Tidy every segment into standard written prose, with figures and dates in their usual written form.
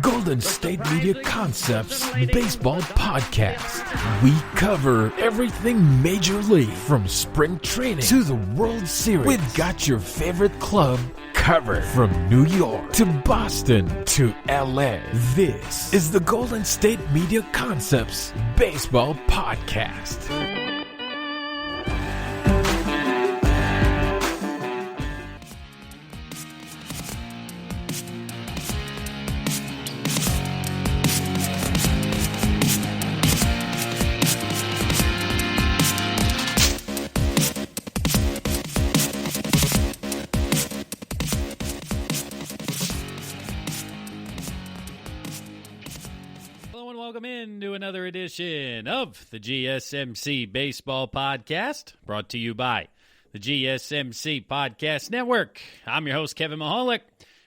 Golden State Media Concepts Baseball Podcast. We cover everything Major League, from spring training to the World Series. We've got your favorite club covered, from New York to Boston to LA. This is the Golden State Media Concepts Baseball Podcast. Welcome into another edition of the GSMC Baseball Podcast, brought to you by the GSMC Podcast Network. I'm your host, Kevin Mahalik.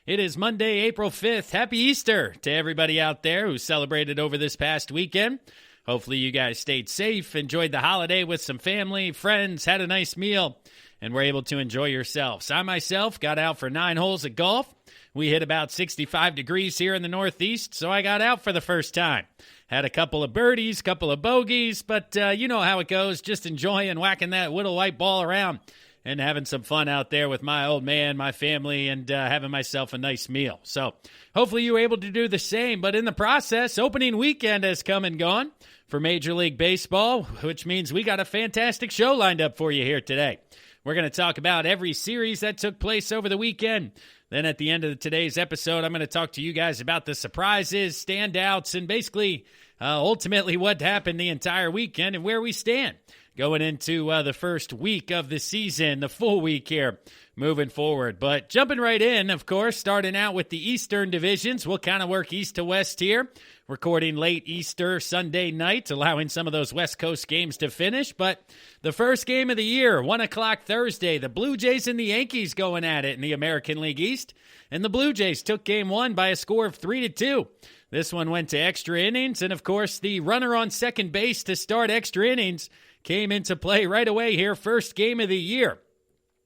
It is Monday, April 5th. Happy Easter to everybody out there who celebrated over this past weekend. Hopefully you guys stayed safe, enjoyed the holiday with some family, friends, had a nice meal, and were able to enjoy yourselves. I myself got out for 9 holes at golf. We hit about 65 degrees here in the Northeast, so I got out for the first time. Had a couple of birdies, couple of bogeys, but you know how it goes, just enjoying whacking that little white ball around and having some fun out there with my old man, my family, and having myself a nice meal. So hopefully you were able to do the same, but in the process, opening weekend has come and gone for Major League Baseball, which means we got a fantastic show lined up for you here today. We're going to talk about every series that took place over the weekend. Then at the end of today's episode, I'm going to talk to you guys about the surprises, standouts, and basically, ultimately what happened the entire weekend and where we stand going into the first week of the season, the full week here, moving forward. But jumping right in, of course, starting out with the Eastern divisions. We'll kind of work east to west here, recording late Easter Sunday night, allowing some of those West Coast games to finish. But the first game of the year, 1 o'clock Thursday, the Blue Jays and the Yankees going at it in the American League East. And the Blue Jays took game one by a score of 3-2. This one went to extra innings. And, of course, the runner on second base to start extra innings came into play right away here, first game of the year.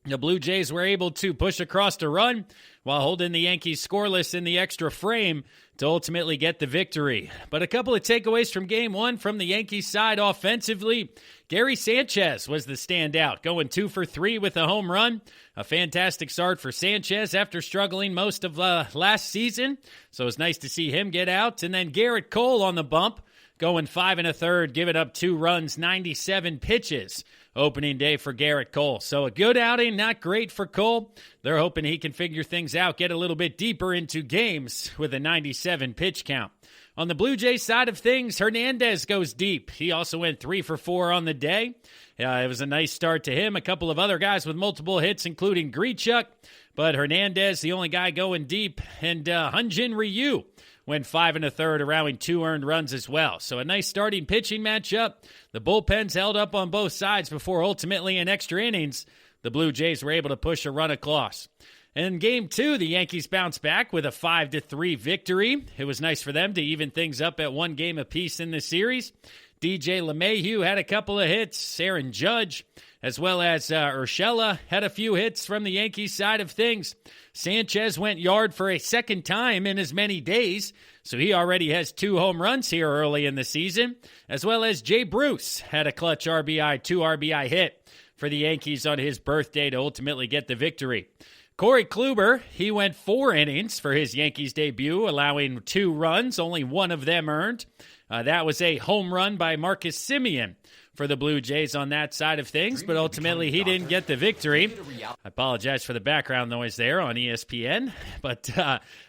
The Blue Jays were able to push across a run while holding the Yankees scoreless in the extra frame to ultimately get the victory. But a couple of takeaways from game one from the Yankees side offensively. Gary Sanchez was the standout, going 2 for 3 with a home run. A fantastic start for Sanchez after struggling most of last season. So it was nice to see him get out. And then Garrett Cole on the bump, going 5 1/3, giving up 2 runs, 97 pitches. Opening day for Garrett Cole. So a good outing, not great for Cole. They're hoping he can figure things out, get a little bit deeper into games with a 97 pitch count. On the Blue Jays side of things, Hernandez goes deep. He also went 3 for 4 on the day. It was a nice start to him. A couple of other guys with multiple hits, including Grichuk. But Hernandez, the only guy going deep. And Hyun-Jin Ryu went 5 1/3, allowing 2 earned runs as well. So a nice starting pitching matchup. The bullpens held up on both sides before ultimately in extra innings, the Blue Jays were able to push a run across. In game two, the Yankees bounced back with a 5-3 victory. It was nice for them to even things up at 1 game apiece in the series. DJ LeMahieu had a couple of hits. Aaron Judge, as well as Urshela, had a few hits from the Yankees side of things. Sanchez went yard for a second time in as many days, so he already has 2 home runs here early in the season, as well as Jay Bruce had a clutch RBI, 2 RBI hit for the Yankees on his birthday to ultimately get the victory. Corey Kluber, he went 4 innings for his Yankees debut, allowing 2 runs, only 1 of them earned. That was a home run by Marcus Semien for the Blue Jays on that side of things, but ultimately he didn't get the victory. I apologize for the background noise there on ESPN, but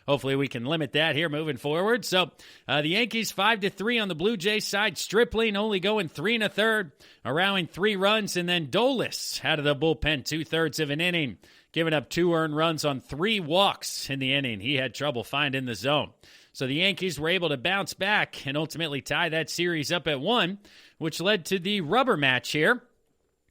hopefully we can limit that here moving forward. So the Yankees 5-3 on the Blue Jays side. Stripling only going 3 1/3, allowing 3 runs, and then Dolis out of the bullpen 2/3 of an inning, giving up 2 earned runs on 3 walks in the inning. He had trouble finding the zone. So the Yankees were able to bounce back and ultimately tie that series up at 1, which led to the rubber match here.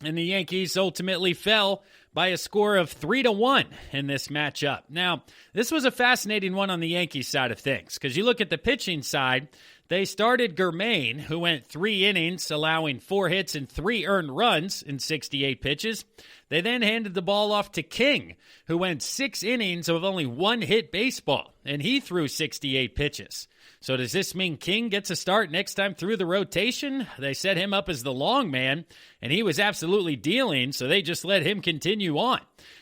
And the Yankees ultimately fell by a score of 3-1 in this matchup. Now, this was a fascinating one on the Yankees side of things, because you look at the pitching side, They started Germain, who went 3 innings, allowing 4 hits and 3 earned runs in 68 pitches. They then handed the ball off to King, who went 6 innings of only 1 hit baseball, and he threw 68 pitches. So does this mean King gets a start next time through the rotation? They set him up as the long man, and he was absolutely dealing, so they just let him continue on.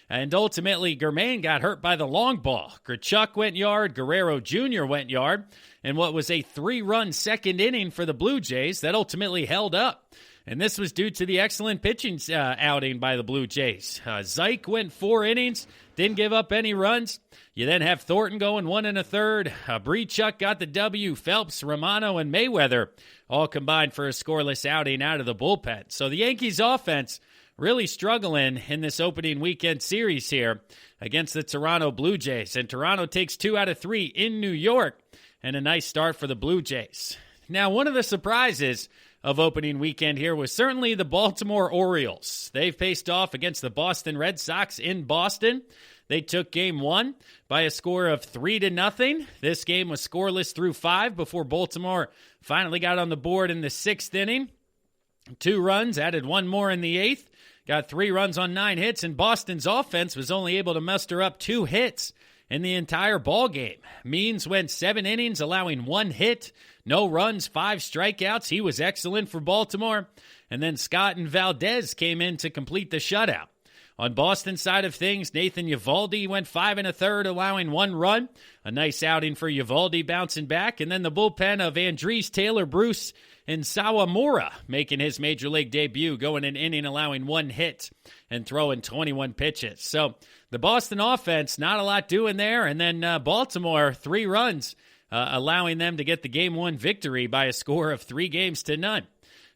And ultimately, Germain got hurt by the long ball. Grichuk went yard, Guerrero Jr. went yard, and what was a 3-run second inning for the Blue Jays that ultimately held up. And this was due to the excellent pitching outing by the Blue Jays. Zeich went 4 innings, didn't give up any runs. You then have Thornton going 1 1/3. Grichuk got the W. Phelps, Romano, and Mayweather all combined for a scoreless outing out of the bullpen. So the Yankees offense really struggling in this opening weekend series here against the Toronto Blue Jays. And Toronto takes 2 out of 3 in New York, and a nice start for the Blue Jays. Now, one of the surprises of opening weekend here was certainly the Baltimore Orioles. They've faced off against the Boston Red Sox in Boston. They took game 1 by a score of 3-0. This game was scoreless through 5 before Baltimore finally got on the board in the 6th inning. 2 runs, added 1 more in the 8th. Got 3 runs on 9 hits, and Boston's offense was only able to muster up 2 hits in the entire ball game. Means went 7 innings, allowing 1 hit, no runs, 5 strikeouts. He was excellent for Baltimore. And then Scott and Valdez came in to complete the shutout. On Boston's side of things, Nathan Eovaldi went 5 1/3, allowing 1 run. A nice outing for Eovaldi bouncing back. And then the bullpen of Andres Taylor Bruce and Sawamura making his major league debut, going an inning, allowing 1 hit and throwing 21 pitches. So the Boston offense, not a lot doing there. And then Baltimore, 3 runs, allowing them to get the Game 1 victory by a score of 3-0.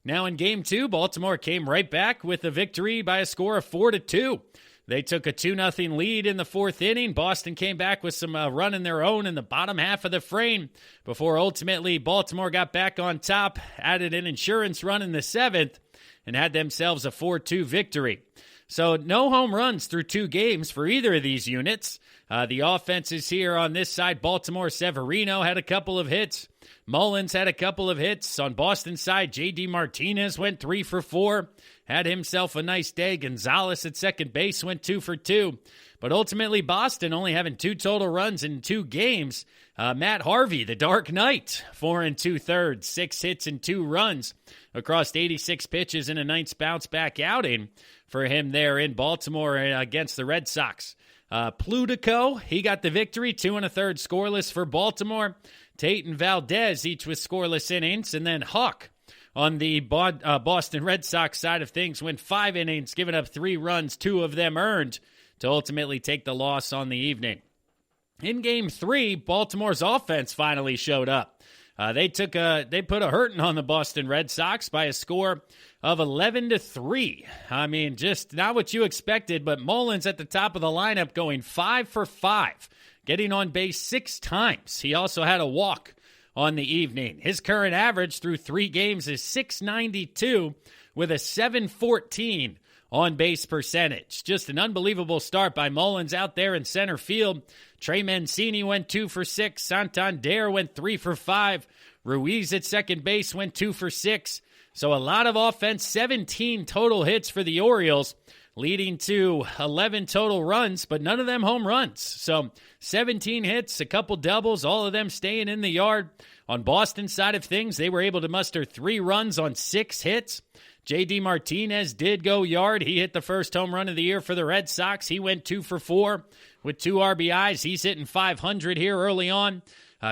Now in Game 2, Baltimore came right back with a victory by a score of 4-2. They took a 2-0 lead in the 4th inning. Boston came back with some running their own in the bottom half of the frame before ultimately Baltimore got back on top, added an insurance run in the 7th, and had themselves a 4-2 victory. So no home runs through 2 games for either of these units. The offenses here on this side, Baltimore, Severino had a couple of hits. Mullins had a couple of hits. On Boston's side, J.D. Martinez went 3 for 4. Had himself a nice day. Gonzalez at second base went 2 for 2. But ultimately, Boston only having 2 total runs in 2 games. Matt Harvey, the Dark Knight, 4 2/3, 6 hits and 2 runs across 86 pitches in a nice bounce-back outing for him there in Baltimore against the Red Sox. Plutico, he got the victory, 2 1/3 scoreless for Baltimore. Tate and Valdez each with scoreless innings. And then Hawk on the Boston Red Sox side of things went 5 innings, giving up 3 runs, 2 of them earned, to ultimately take the loss on the evening. In Game 3, Baltimore's offense finally showed up. They put a hurting on the Boston Red Sox by a score of 11-3. I mean, just not what you expected, but Mullins at the top of the lineup going 5 for 5, getting on base 6 times. He also had a walk on the evening. His current average through 3 games is .692 with a .714 on-base percentage. Just an unbelievable start by Mullins out there in center field. Trey Mancini went 2 for 6. Santander went 3 for 5. Ruiz at second base went 2 for 6. So a lot of offense, 17 total hits for the Orioles, leading to 11 total runs, but none of them home runs. So 17 hits, a couple doubles, all of them staying in the yard. On Boston's side of things, they were able to muster 3 runs on 6 hits. J.D. Martinez did go yard. He hit the first home run of the year for the Red Sox. He went 2 for 4 with 2 RBIs. He's hitting .500 here early on.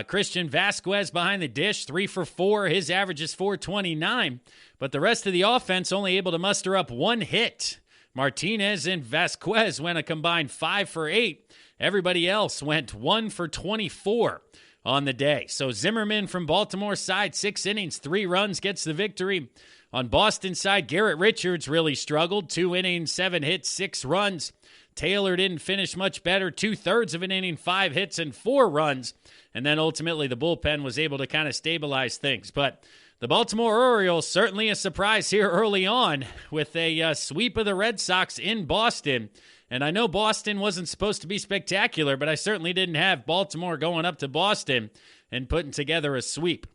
Christian Vasquez behind the dish, 3 for 4. His average is .429. But the rest of the offense only able to muster up 1 hit. Martinez and Vasquez went a combined 5 for 8. Everybody else went 1 for 24 on the day. So Zimmerman from Baltimore's side, 6 innings, 3 runs, gets the victory. On Boston's side, Garrett Richards really struggled. 2 innings, 7 hits, 6 runs. Taylor didn't finish much better. 2/3 of an inning, 5 hits and 4 runs. And then ultimately the bullpen was able to kind of stabilize things. But the Baltimore Orioles, certainly a surprise here early on with a sweep of the Red Sox in Boston. And I know Boston wasn't supposed to be spectacular, but I certainly didn't have Baltimore going up to Boston and putting together a sweep.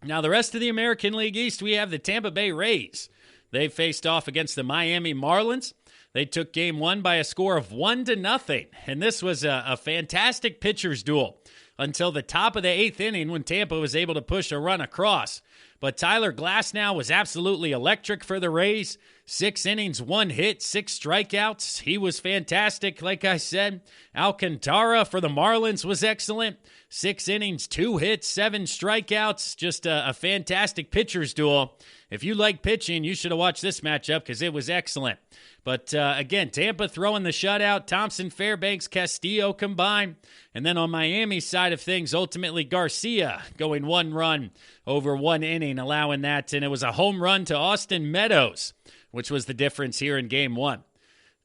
Now, the rest of the American League East, we have the Tampa Bay Rays. They faced off against the Miami Marlins. They took game one by a score of 1-0, and this was a fantastic pitcher's duel until the top of the eighth inning when Tampa was able to push a run across. But Tyler Glasnow was absolutely electric for the Rays. 6 innings, 1 hit, 6 strikeouts. He was fantastic, like I said. Alcantara for the Marlins was excellent. 6 innings, 2 hits, 7 strikeouts. Just a fantastic pitcher's duel. If you like pitching, you should have watched this matchup because it was excellent. But again, Tampa throwing the shutout. Thompson, Fairbanks, Castillo combined. And then on Miami's side of things, ultimately Garcia going 1 run over 1 inning, allowing that. And it was a home run to Austin Meadows, which was the difference here in Game 1.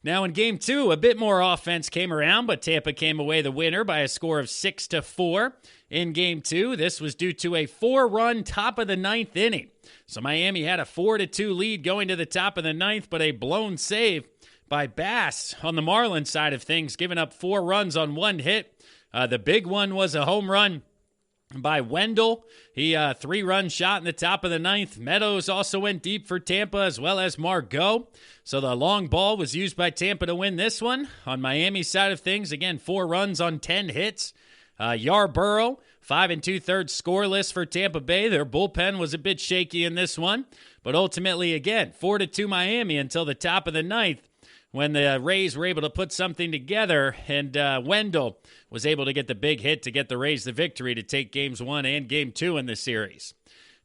Now in Game 2, a bit more offense came around, but Tampa came away the winner by a score of 6-4. In Game 2, this was due to a 4-run top of the 9th inning. So Miami had a 4-2 lead going to the top of the 9th, but a blown save by Bass on the Marlins side of things, giving up 4 runs on 1 hit. The big one was a home run by Wendell. He 3-run shot in the top of the 9th. Meadows also went deep for Tampa, as well as Margot. So the long ball was used by Tampa to win this one. On Miami's side of things, again, 4 runs on 10 hits. Yarborough, 5 2/3 scoreless for Tampa Bay. Their bullpen was a bit shaky in this one. But ultimately, again, 4-2 Miami until the top of the 9th, when the Rays were able to put something together, and Wendell was able to get the big hit to get the Rays the victory to take Games 1 and Game 2 in the series.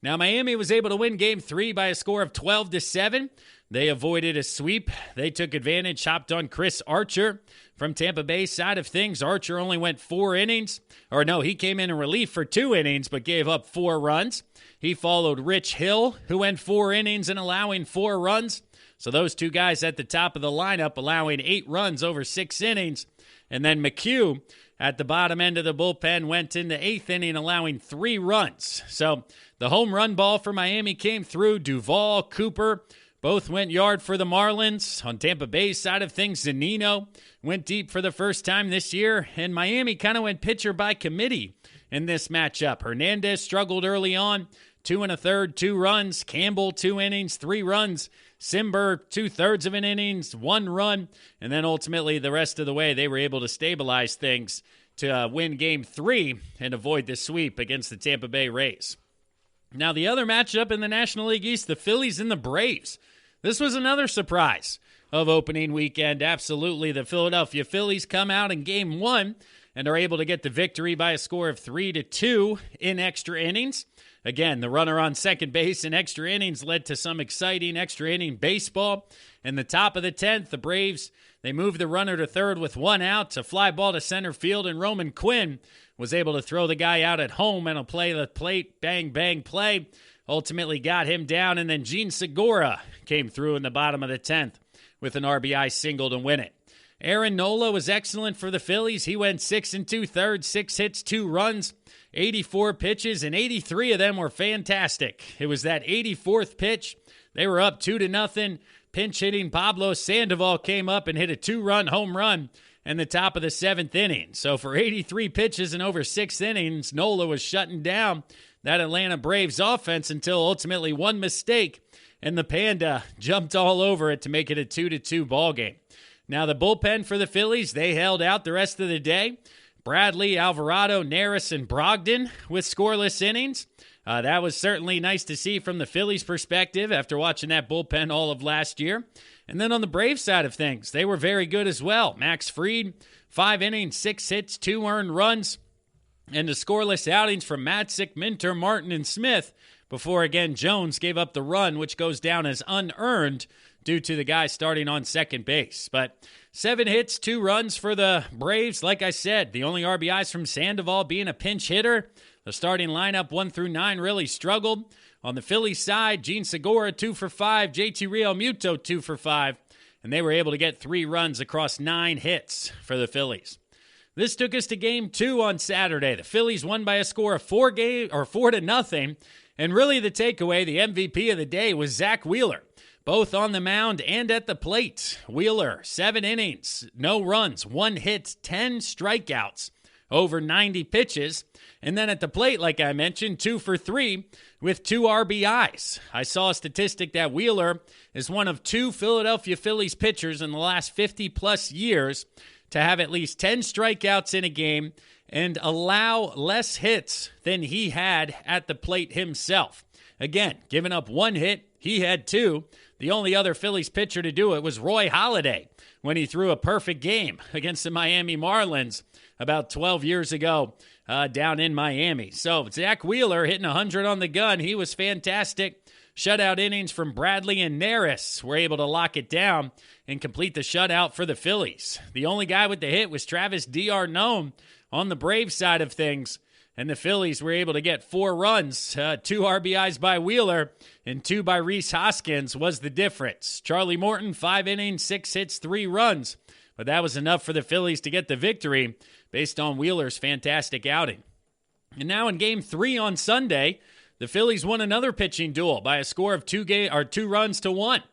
Now, Miami was able to win Game 3 by a score of 12-7. They avoided a sweep. They took advantage, hopped on Chris Archer. From Tampa Bay's side of things, Archer only went 4 innings. Or no, he came in relief for 2 innings, but gave up 4 runs. He followed Rich Hill, who went 4 innings and allowing 4 runs. So those 2 guys at the top of the lineup allowing 8 runs over 6 innings. And then McHugh at the bottom end of the bullpen went in the 8th inning allowing 3 runs. So the home run ball for Miami came through. Duvall, Cooper, both went yard for the Marlins. On Tampa Bay's side of things, Zunino went deep for the first time this year. And Miami kind of went pitcher by committee in this matchup. Hernandez struggled early on. 2 1/3, 2 runs. Campbell, 2 innings, 3 runs. Simber, 2/3 of an innings, 1 run. And then ultimately the rest of the way, they were able to stabilize things to win Game 3 and avoid the sweep against the Tampa Bay Rays. Now, the other matchup in the National League East, the Phillies and the Braves. This was another surprise of opening weekend. Absolutely, the Philadelphia Phillies come out in Game 1 and are able to get the victory by a score of 3-2 in extra innings. Again, the runner on second base in extra innings led to some exciting extra inning baseball. In the top of the 10th, the Braves, they moved the runner to third with 1 out, a fly ball to center field, and Roman Quinn was able to throw the guy out at home and play the plate, bang, bang play. Ultimately got him down, and then Gene Segura came through in the bottom of the 10th with an RBI single to win it. Aaron Nola was excellent for the Phillies. He went 6 2/3, 6 hits, 2 runs, 84 pitches, and 83 of them were fantastic. It was that 84th pitch. They were up 2-0. Pinch hitting Pablo Sandoval came up and hit a 2-run home run in the top of the 7th inning. So for 83 pitches and over 6 innings, Nola was shutting down that Atlanta Braves offense until ultimately one mistake, and the Panda jumped all over it to make it a 2-2 ball game. Now the bullpen for the Phillies, they held out the rest of the day. Bradley, Alvarado, Neris, and Brogdon with scoreless innings. That was certainly nice to see from the Phillies' perspective after watching that bullpen all of last year. And then on the Braves side of things, they were very good as well. Max Fried, 5 innings, 6 hits, 2 earned runs, and the scoreless outings from Matzik, Minter, Martin, and Smith before, again, Jones gave up the run, which goes down as unearned due to the guy starting on second base. But 7 hits, 2 runs for the Braves. Like I said, the only RBIs from Sandoval being a pinch hitter. The starting lineup 1 through 9 really struggled. On the Phillies side, Gene Segura 2 for 5, JT Realmuto 2 for 5, and they were able to get 3 runs across 9 hits for the Phillies. This took us to Game 2 on Saturday. The Phillies won by a score of 4-0, and really the takeaway, the MVP of the day, was Zach Wheeler, both on the mound and at the plate. Wheeler, 7 innings, no runs, 1 hit, 10 strikeouts over 90 pitches. And then at the plate, like I mentioned, 2 for 3 with 2 RBIs. I saw a statistic that Wheeler is one of 2 Philadelphia Phillies pitchers in the last 50-plus years to have at least 10 strikeouts in a game and allow less hits than he had at the plate himself. Again, giving up 1 hit, he had 2. The only other Phillies pitcher to do it was Roy Halladay when he threw a perfect game against the Miami Marlins about 12 years ago down in Miami. So Zach Wheeler hitting 100 on the gun. He was fantastic. Shutout innings from Bradley and Neris were able to lock it down and complete the shutout for the Phillies. The only guy with the hit was Travis d'Arnaud on the Braves side of things. And the Phillies were able to get 4 runs. 2 RBIs by Wheeler and 2 by Rhys Hoskins was the difference. Charlie Morton, 5 innings, 6 hits, 3 runs. But that was enough for the Phillies to get the victory based on Wheeler's fantastic outing. And now in Game 3 on Sunday, the Phillies won another pitching duel by a score of 2 runs to 1.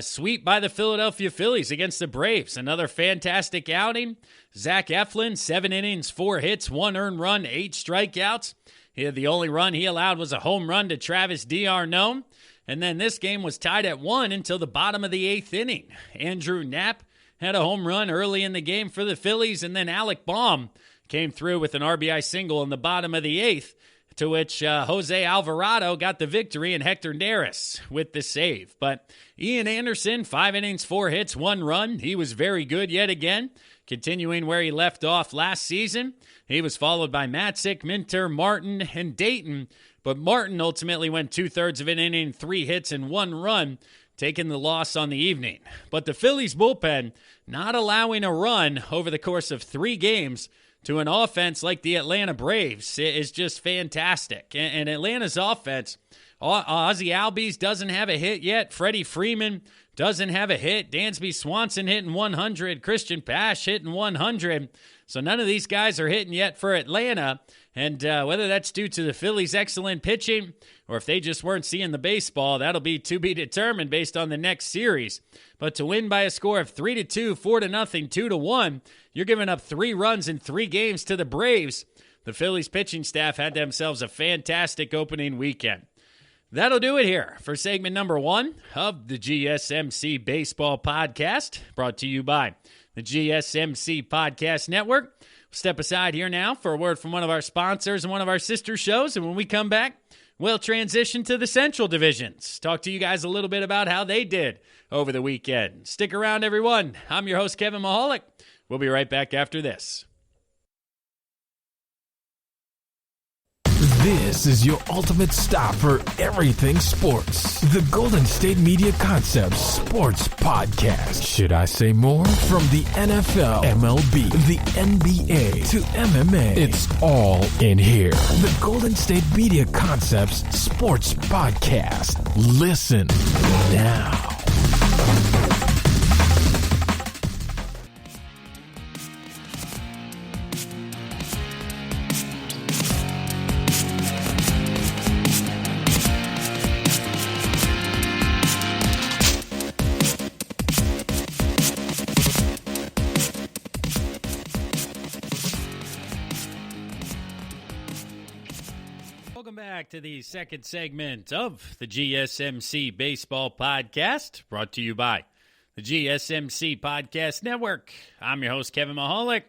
Sweep by the Philadelphia Phillies against the Braves. Another fantastic outing. Zach Eflin, 7 innings, 4 hits, 1 earned run, 8 strikeouts. The only run he allowed was a home run to Travis d'Arnaud. And then this game was tied at 1 until the bottom of the 8th inning. Andrew Knapp had a home run early in the game for the Phillies, and then Alec Baum came through with an RBI single in the bottom of the 8th, to which Jose Alvarado got the victory and Hector Neris with the save. But Ian Anderson, 5 innings, 4 hits, 1 run. He was very good yet again, continuing where he left off last season. He was followed by Matzik, Minter, Martin, and Dayton. But Martin ultimately went 2/3 of an inning, 3 hits, and 1 run, taking the loss on the evening. But the Phillies bullpen not allowing a run over the course of 3 games to an offense like the Atlanta Braves is just fantastic. And Atlanta's offense, Ozzie Albies doesn't have a hit yet. Freddie Freeman doesn't have a hit. Dansby Swanson hitting 100. Christian Pash hitting 100. So none of these guys are hitting yet for Atlanta. And whether that's due to the Phillies' excellent pitching or if they just weren't seeing the baseball, that'll be to be determined based on the next series. But to win by a score of 3-2, 4-0, 2-1, you're giving up 3 runs in 3 games to the Braves. The Phillies pitching staff had themselves a fantastic opening weekend. That'll do it here for segment number 1 of the GSMC Baseball Podcast, brought to you by the GSMC Podcast Network. We'll step aside here now for a word from one of our sponsors and one of our sister shows, and when we come back, we'll transition to the Central Divisions. Talk to you guys a little bit about how they did over the weekend. Stick around, everyone. I'm your host, Kevin Mahalik. We'll be right back after this. This is your ultimate stop for everything sports. The Golden State Media Concepts Sports Podcast. Should I say more? From the NFL, MLB, the NBA to MMA, it's all in here. The Golden State Media Concepts Sports Podcast. Listen now. Back to the second segment of the GSMC Baseball Podcast, brought to you by the GSMC Podcast Network. I'm your host, Kevin Mahalik.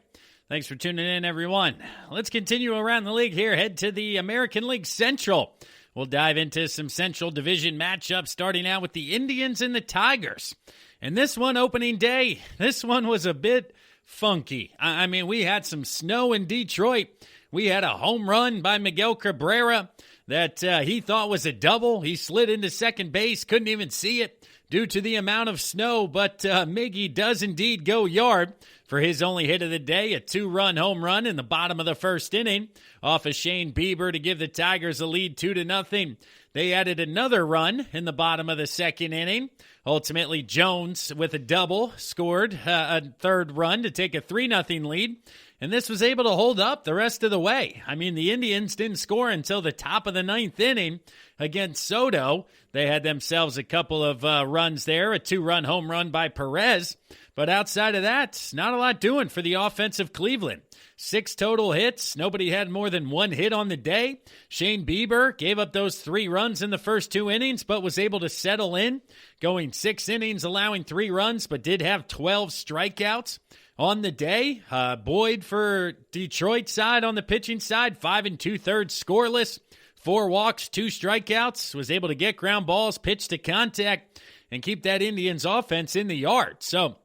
Thanks for tuning in, everyone. Let's continue around the league here. Head to the American League Central. We'll dive into some Central Division matchups, starting out with the Indians and the Tigers. And this one, opening day, this one was a bit funky. I mean, we had some snow in Detroit. We had a home run by Miguel Cabrera that he thought was a double. He slid into second base, couldn't even see it due to the amount of snow. But Miggy does indeed go yard for his only hit of the day, a 2-run home run in the bottom of the first inning off of Shane Bieber to give the Tigers a lead 2-0. They added another run in the bottom of the second inning. Ultimately, Jones with a double scored a third run to take a 3-0 lead. And this was able to hold up the rest of the way. I mean, the Indians didn't score until the top of the 9th inning against Soto. They had themselves a couple of runs there, a 2-run home run by Perez. But outside of that, not a lot doing for the offense of Cleveland. 6 total hits. Nobody had more than 1 hit on the day. Shane Bieber gave up those 3 runs in the first 2 innings, but was able to settle in, going 6 innings, allowing 3 runs, but did have 12 strikeouts on the day. Boyd for Detroit side on the pitching side, 5 2/3 scoreless, 4 walks, 2 strikeouts, was able to get ground balls, pitch to contact, and keep that Indians offense in the yard. So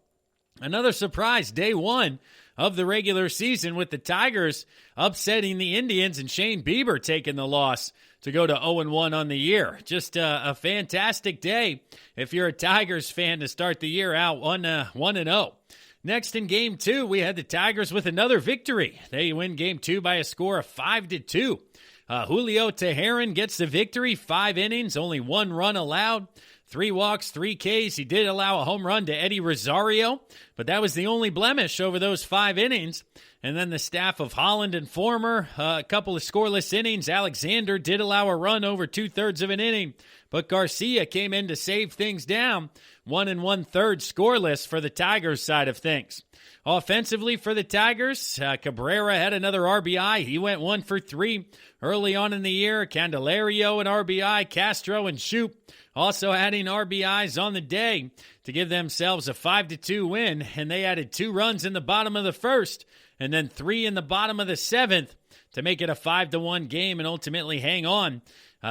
another surprise, day 1 of the regular season, with the Tigers upsetting the Indians and Shane Bieber taking the loss to go to 0-1 on the year. Just a fantastic day if you're a Tigers fan to start the year out 1-0. Next in Game 2, we had the Tigers with another victory. They win Game 2 by a score of 5-2. Julio Teheran gets the victory, 5 innings, only 1 run allowed. 3 walks, 3 Ks. He did allow a home run to Eddie Rosario, but that was the only blemish over those 5 innings. And then the staff of Holland and Former, a couple of scoreless innings. Alexander did allow a run over 2/3 of an inning, but Garcia came in to save things down. 1 1/3 scoreless for the Tigers side of things. Offensively for the Tigers, Cabrera had another RBI. He went 1 for 3 early on in the year. Candelario an RBI. Castro and Shoop also adding RBIs on the day to give themselves a 5-2 win. And they added 2 runs in the bottom of the first and then 3 in the bottom of the 7th to make it a 5-1 game and ultimately hang on.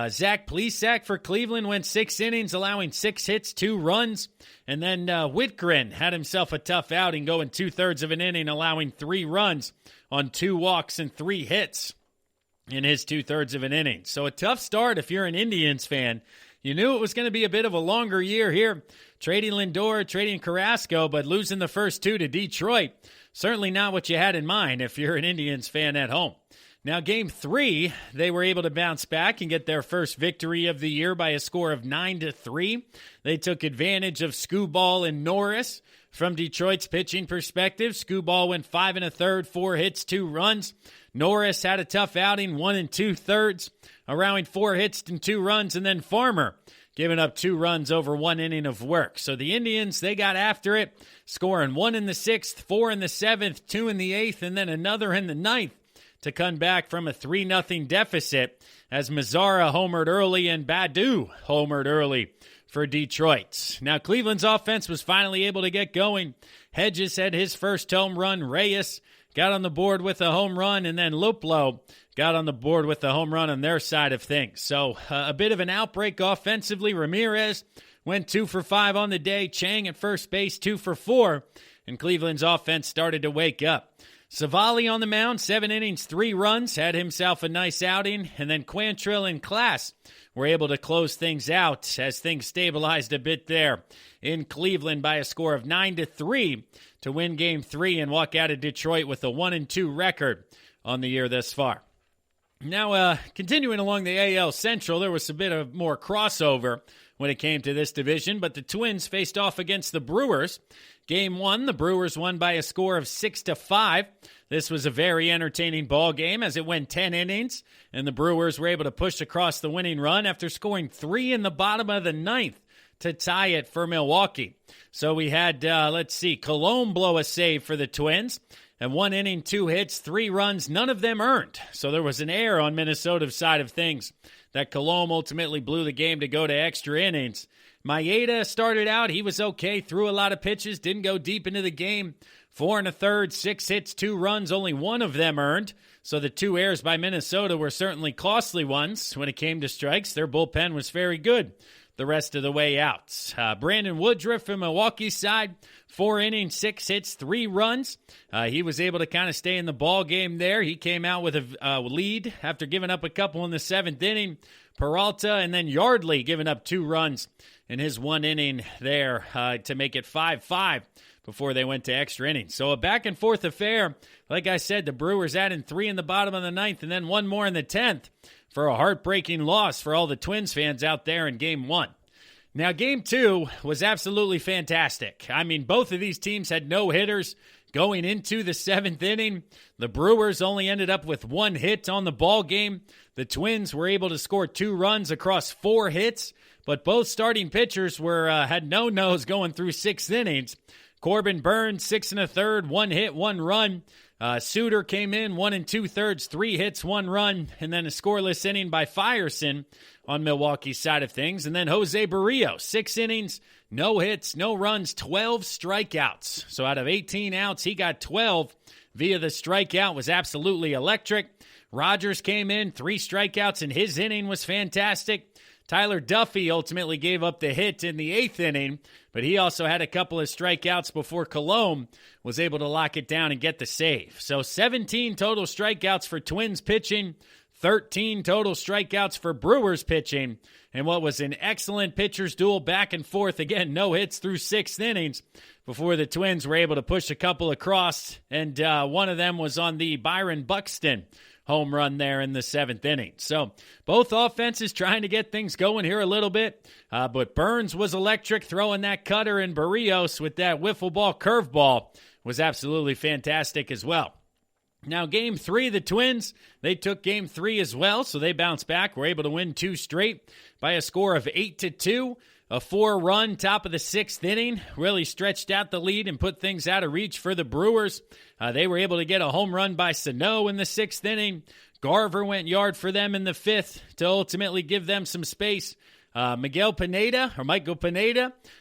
Zach Plesac for Cleveland went 6 innings, allowing 6 hits, 2 runs. And then Whitgren had himself a tough outing, going 2/3 of an inning, allowing 3 runs on 2 walks and 3 hits in his 2/3 of an inning. So a tough start if you're an Indians fan. You knew it was going to be a bit of a longer year here, trading Lindor, trading Carrasco, but losing the first 2 to Detroit, certainly not what you had in mind if you're an Indians fan at home. Now, Game 3, they were able to bounce back and get their first victory of the year by a score of 9-3. They took advantage of Skubal and Norris. From Detroit's pitching perspective, Skubal went 5 1/3, 4 hits, 2 runs. Norris had a tough outing, 1 2/3, allowing 4 hits and 2 runs. And then Farmer giving up 2 runs over 1 inning of work. So the Indians, they got after it, scoring 1 in the 6th, 4 in the 7th, 2 in the 8th, and then another in the 9th. To come back from a 3-0 deficit as Mazzara homered early and Baddoo homered early for Detroit. Now, Cleveland's offense was finally able to get going. Hedges had his first home run. Reyes got on the board with a home run, and then Luplow got on the board with a home run on their side of things. So a bit of an outbreak offensively. Ramirez went 2 for 5 on the day. Chang at first base, 2 for 4. And Cleveland's offense started to wake up. Savali on the mound, 7 innings, 3 runs, had himself a nice outing. And then Quantrill and Class were able to close things out as things stabilized a bit there in Cleveland by a score of 9-3 to win Game 3 and walk out of Detroit with a 1-2 record on the year thus far. Now, continuing along the AL Central, there was a bit of more crossover when it came to this division, but the Twins faced off against the Brewers. Game 1, the Brewers won by a score of 6-5. This was a very entertaining ball game as it went 10 innings, and the Brewers were able to push across the winning run after scoring 3 in the bottom of the 9th to tie it for Milwaukee. So we had, Colomb blow a save for the Twins, and 1 inning, 2 hits, 3 runs, none of them earned. So there was an error on Minnesota's side of things that Colomb ultimately blew the game to go to extra innings. Maeda started out. He was okay, threw a lot of pitches, didn't go deep into the game. 4 1/3, 6 hits, 2 runs, only 1 of them earned. So the 2 errors by Minnesota were certainly costly ones when it came to strikes. Their bullpen was very good the rest of the way out. Brandon Woodruff from Milwaukee's side, 4 innings, 6 hits, 3 runs. He was able to kind of stay in the ball game there. He came out with a lead after giving up a couple in the 7th inning. Peralta and then Yardley giving up 2 runs in his 1 inning there to make it 5-5 before they went to extra innings. So a back-and-forth affair. Like I said, the Brewers adding 3 in the bottom of the 9th and then 1 more in the 10th for a heartbreaking loss for all the Twins fans out there in Game 1. Now, Game 2 was absolutely fantastic. I mean, both of these teams had no hitters going into the 7th inning. The Brewers only ended up with 1 hit on the ball game. The Twins were able to score 2 runs across 4 hits, but both starting pitchers had no-nos going through 6 innings. Corbin Burns, 6 1/3, 1 hit, 1 run. Suter came in 1 2/3, 3 hits, 1 run, and then a scoreless inning by Fyerson on Milwaukee's side of things. And then Jose Barrios, 6 innings, no hits, no runs, 12 strikeouts. So out of 18 outs, he got 12 via the strikeout, was absolutely electric. Rogers came in, 3 strikeouts, and his inning was fantastic. Tyler Duffy ultimately gave up the hit in the 8th inning, but he also had a couple of strikeouts before Colomé was able to lock it down and get the save. So 17 total strikeouts for Twins pitching, 13 total strikeouts for Brewers pitching, and what was an excellent pitcher's duel back and forth. Again, no hits through 6 innings before the Twins were able to push a couple across, and one of them was on the Byron Buxton home run there in the 7th inning. So both offenses trying to get things going here a little bit, but Burns was electric throwing that cutter, and Barrios with that wiffle ball curveball was absolutely fantastic as well. Now, Game 3, the Twins, they took Game 3 as well, so they bounced back, were able to win 2 straight by a score of 8-2. A 4-run top of the 6th inning really stretched out the lead and put things out of reach for the Brewers. They were able to get a home run by Sano in the 6th inning. Garver went yard for them in the 5th to ultimately give them some space. Michael Pineda,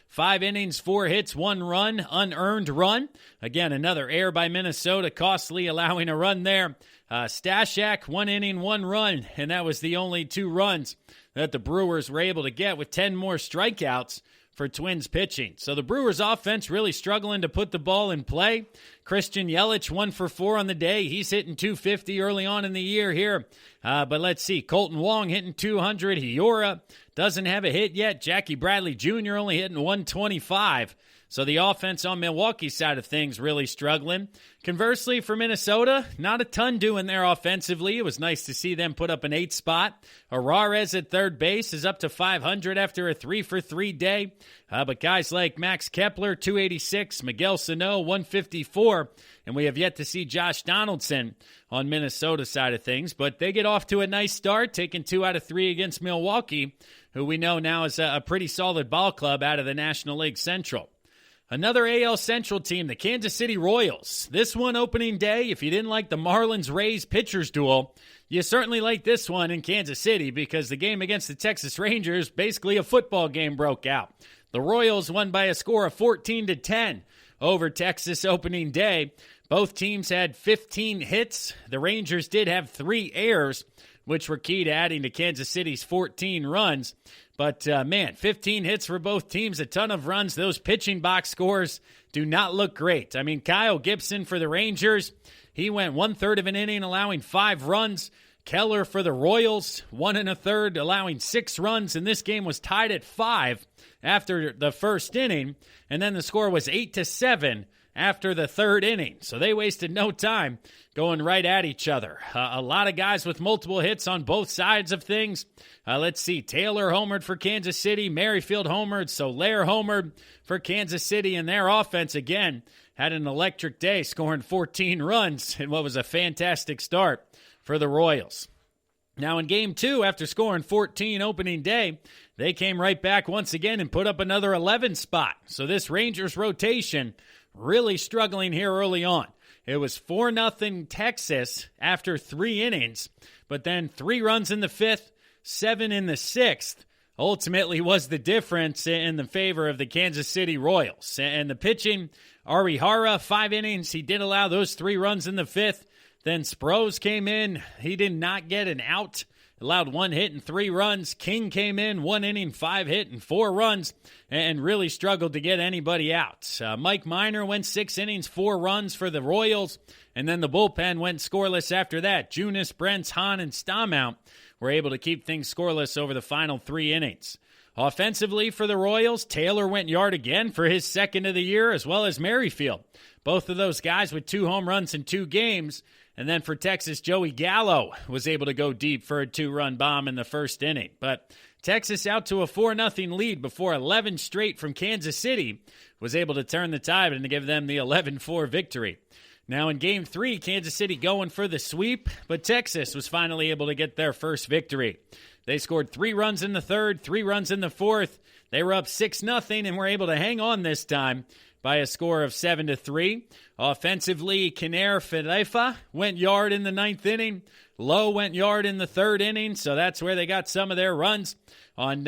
5 innings, 4 hits, 1 run, unearned run. Again, another error by Minnesota, costly, allowing a run there. Stashak, 1 inning, 1 run, and that was the only 2 runs that the Brewers were able to get, with 10 more strikeouts for Twins pitching. So the Brewers offense really struggling to put the ball in play. Christian Yelich, 1 for 4 on the day. He's hitting .250 early on in the year here. But let's see. Colton Wong hitting .200. Hiura doesn't have a hit yet. Jackie Bradley Jr. only hitting .125. So the offense on Milwaukee's side of things really struggling. Conversely, for Minnesota, not a ton doing there offensively. It was nice to see them put up an 8 spot. Arares at third base is up to .500 after a 3-for-3 day. But guys like Max Kepler, .286, Miguel Sano, .154, and we have yet to see Josh Donaldson on Minnesota's side of things. But they get off to a nice start, taking 2 out of 3 against Milwaukee, who we know now is a pretty solid ball club out of the National League Central. Another AL Central team, the Kansas City Royals. This one opening day, if you didn't like the Marlins-Rays pitchers duel, you certainly like this one in Kansas City, because the game against the Texas Rangers, basically a football game, broke out. The Royals won by a score of 14-10 over Texas opening day. Both teams had 15 hits. The Rangers did have 3 errors, which were key to adding to Kansas City's 14 runs. But, 15 hits for both teams, a ton of runs. Those pitching box scores do not look great. I mean, Kyle Gibson for the Rangers, he went 1/3 of an inning, allowing 5 runs. Keller for the Royals, 1 1/3, allowing 6 runs. And this game was tied at 5 after the first inning. And then the score was 8-7 after the 3rd inning. So they wasted no time going right at each other. A lot of guys with multiple hits on both sides of things. Let's see. Taylor homered for Kansas City. Merrifield homered. Soler homered for Kansas City. And their offense, again, had an electric day, scoring 14 runs in what was a fantastic start for the Royals. Now in Game 2, after scoring 14 opening day, they came right back once again and put up another 11 spot. So this Rangers rotation really struggling here early on. It was 4-0 Texas after 3 innings, but then 3 runs in the 5th, 7 in the 6th, ultimately was the difference in the favor of the Kansas City Royals. And the pitching, Arihara, 5 innings. He did allow those 3 runs in the 5th. Then Sproles came in. He did not get an out. Allowed 1 hit and 3 runs. King came in, 1 inning, 5 hit and 4 runs, and really struggled to get anybody out. Mike Minor went 6 innings, 4 runs for the Royals, and then the bullpen went scoreless after that. Junis, Brents, Hahn, and Stamount were able to keep things scoreless over the final 3 innings. Offensively for the Royals, Taylor went yard again for his 2nd of the year, as well as Merrifield. Both of those guys with 2 home runs in 2 games. And then for Texas, Joey Gallo was able to go deep for a 2-run bomb in the 1st inning. But Texas out to a 4-0 lead before 11 straight from Kansas City was able to turn the tide and to give them the 11-4 victory. Now in Game 3, Kansas City going for the sweep, but Texas was finally able to get their first victory. They scored 3 runs in the 3rd, 3 runs in the 4th. They were up 6-0 and were able to hang on this time. by a score of 7-3. Offensively, Kiner Falefa went yard in the ninth inning. Lowe went yard in the third inning, so that's where they got some of their runs. On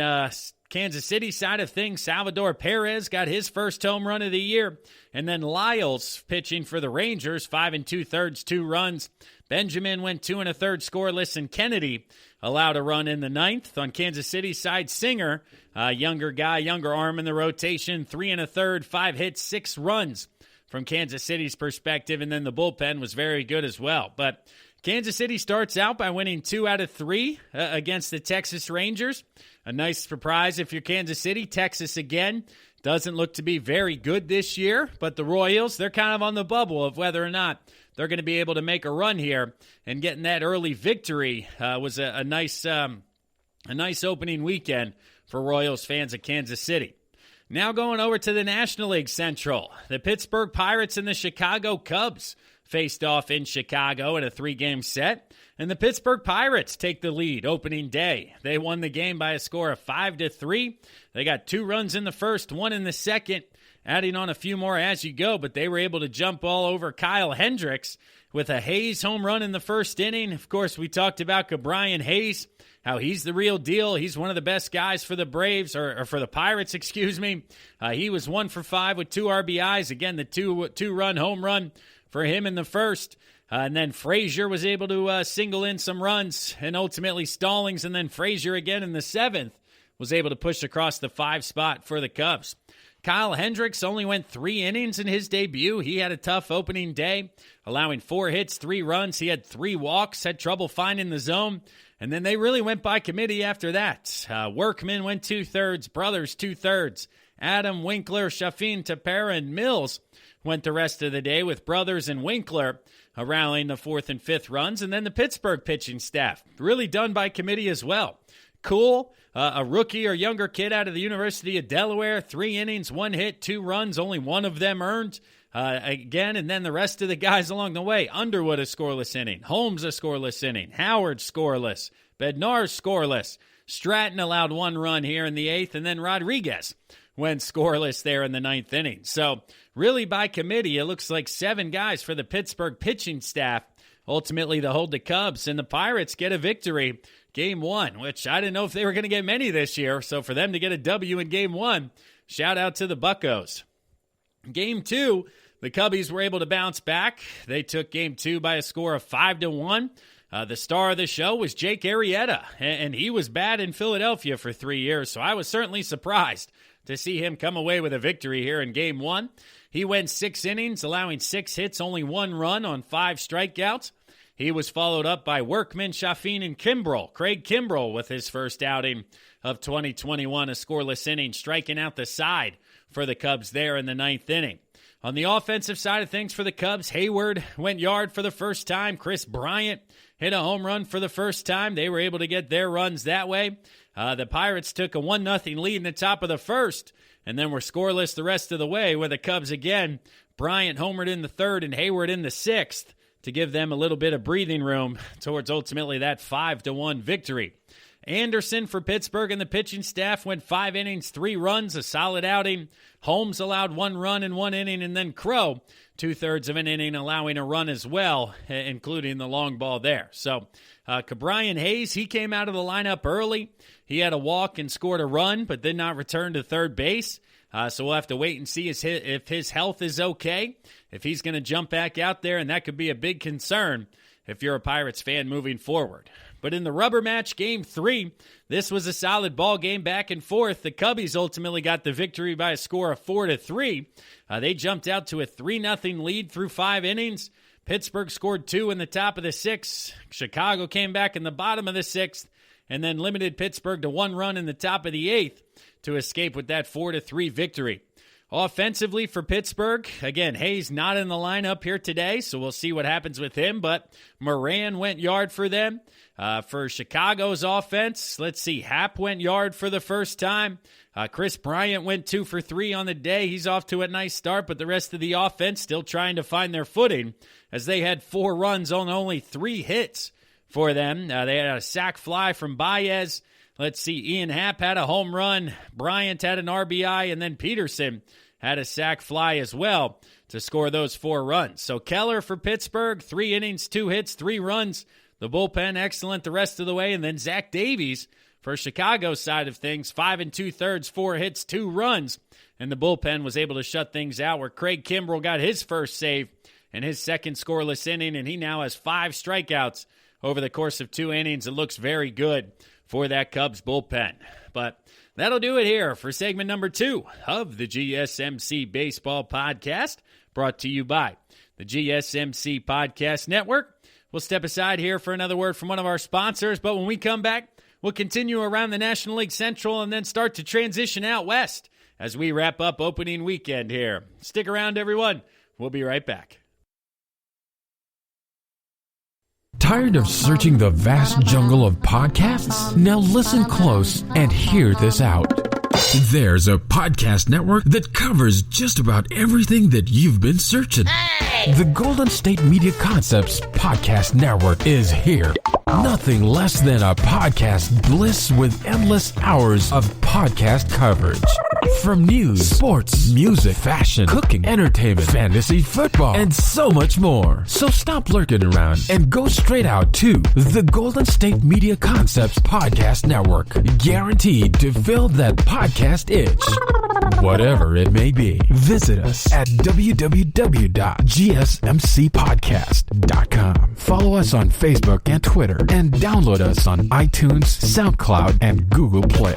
Kansas City side of things, Salvador Perez got his first home run of the year. And then Lyles pitching for the Rangers, 5 2/3, 2 runs. Benjamin went 2 1/3 scoreless, and Kennedy allowed a run in the ninth. On Kansas City side, Singer, younger guy, younger arm in the rotation, 3 1/3, 5 hits, 6 runs from Kansas City's perspective. And then the bullpen was very good as well. But Kansas City starts out by winning 2 out of 3 against the Texas Rangers. A nice surprise if you're Kansas City. Texas, again, doesn't look to be very good this year. But the Royals, they're kind of on the bubble of whether or not they're going to be able to make a run here. And getting that early victory was a nice opening weekend for Royals fans at Kansas City. Now going over to the National League Central. The Pittsburgh Pirates and the Chicago Cubs faced off in Chicago in a 3-game set, and the Pittsburgh Pirates take the lead opening day. They won the game by a score of 5-3. They got 2 runs in the first, 1 in the second, adding on a few more as you go, but they were able to jump all over Kyle Hendricks with a Hayes home run in the first inning. Of course, we talked about Ke'Bryan Hayes, how he's the real deal. He's one of the best guys for the Braves, or for the Pirates, excuse me. He was 1 for 5 with 2 RBIs. Again, the two-run home run for him in the first. And then Frazier was able to single in some runs, and ultimately Stallings, and then Frazier again in the 7th was able to push across the 5 spot for the Cubs. Kyle Hendricks only went 3 innings in his debut. He had a tough opening day, allowing 4 hits, 3 runs. He had 3 walks, had trouble finding the zone, and then they really went by committee after that. Workman went 2/3, Brothers 2/3, Adam, Winkler, Shafin, Tepera, and Mills went the rest of the day with Brothers and Winkler rallying the 4th and 5th runs. And then the Pittsburgh pitching staff, really done by committee as well. Cool, a rookie or younger kid out of the University of Delaware, 3 innings, 1 hit, 2 runs, only 1 of them earned. Again, and then the rest of the guys along the way. Underwood a scoreless inning, Holmes a scoreless inning, Howard scoreless, Bednar scoreless. Stratton allowed 1 run here in the 8th, and then Rodriguez went scoreless there in the 9th inning. So really by committee, it looks like 7 guys for the Pittsburgh pitching staff. Ultimately, they hold the Cubs, and the Pirates get a victory. Game 1, which I didn't know if they were going to get many this year. So for them to get a W in Game 1, shout out to the Buccos. Game 2, the Cubbies were able to bounce back. They took Game 2 by a score of 5-1. The star of the show was Jake Arrieta, and he was bad in Philadelphia for 3 years, so I was certainly surprised to see him come away with a victory here in Game 1. He went 6 innings, allowing 6 hits, only 1 run on 5 strikeouts. He was followed up by Workman, Shafin, and Kimbrel. Craig Kimbrel with his first outing of 2021, a scoreless inning, striking out the side for the Cubs there in the 9th inning. On the offensive side of things for the Cubs, Hayward went yard for the first time. Chris Bryant hit a home run for the first time. They were able to get their runs that way. The Pirates took a 1-0 lead in the top of the first, and then were scoreless the rest of the way, where the Cubs again, Bryant homered in the 3rd and Hayward in the 6th to give them a little bit of breathing room towards ultimately that 5-1 victory. Anderson for Pittsburgh and the pitching staff went 5 innings, 3 runs, a solid outing. Holmes allowed 1 run in 1 inning, and then Crow 2/3 of an inning, allowing a run as well, including the long ball there. So Ke'Bryan Hayes, he came out of the lineup early. He had a walk and scored a run, but did not return to third base. So we'll have to wait and see if his health is okay, if he's going to jump back out there, and that could be a big concern if you're a Pirates fan moving forward. But in the rubber match, Game 3, this was a solid ball game back and forth. The Cubbies ultimately got the victory by a score of 4-3. They jumped out to a 3-0 lead through 5 innings. Pittsburgh scored 2 in the top of the 6th. Chicago came back in the bottom of the 6th and then limited Pittsburgh to 1 run in the top of the 8th to escape with that 4-3 victory. Offensively for Pittsburgh, again, Hayes not in the lineup here today, so we'll see what happens with him, but Moran went yard for them. For Chicago's offense, let's see, Happ went yard for the first time. Chris Bryant went 2 for 3 on the day. He's off to a nice start, but the rest of the offense still trying to find their footing as they had 4 runs on only 3 hits for them. They had a sac fly from Baez. Let's see, Ian Happ had a home run, Bryant had an RBI, and then Peterson had a sac fly as well to score those 4 runs. So Keller for Pittsburgh, 3 innings, 2 hits, 3 runs. The bullpen excellent the rest of the way. And then Zach Davies for Chicago's side of things, 5 2/3, 4 hits, 2 runs. And the bullpen was able to shut things out where Craig Kimbrell got his first save and his second scoreless inning, and he now has 5 strikeouts over the course of 2 innings. It looks very good for that Cubs bullpen. But that'll do it here for segment number 2 of the GSMC Baseball Podcast, brought to you by the GSMC Podcast Network. We'll step aside here for another word from one of our sponsors, but when we come back, we'll continue around the National League Central and then start to transition out west as we wrap up opening weekend here. Stick around, everyone. We'll be right back. Tired of searching the vast jungle of podcasts? Now listen close and hear this out. There's a podcast network that covers just about everything that you've been searching. Hey! The Golden State Media Concepts Podcast Network is here. Nothing less than a podcast bliss with endless hours of podcast coverage. From news, sports, music, fashion, cooking, entertainment, fantasy, football, and so much more. So stop lurking around and go straight out to the Golden State Media Concepts Podcast Network. Guaranteed to fill that podcast itch. Whatever it may be. Visit us at www.gsmcpodcast.com. Follow us on Facebook and Twitter, and download us on iTunes, SoundCloud, and Google Play.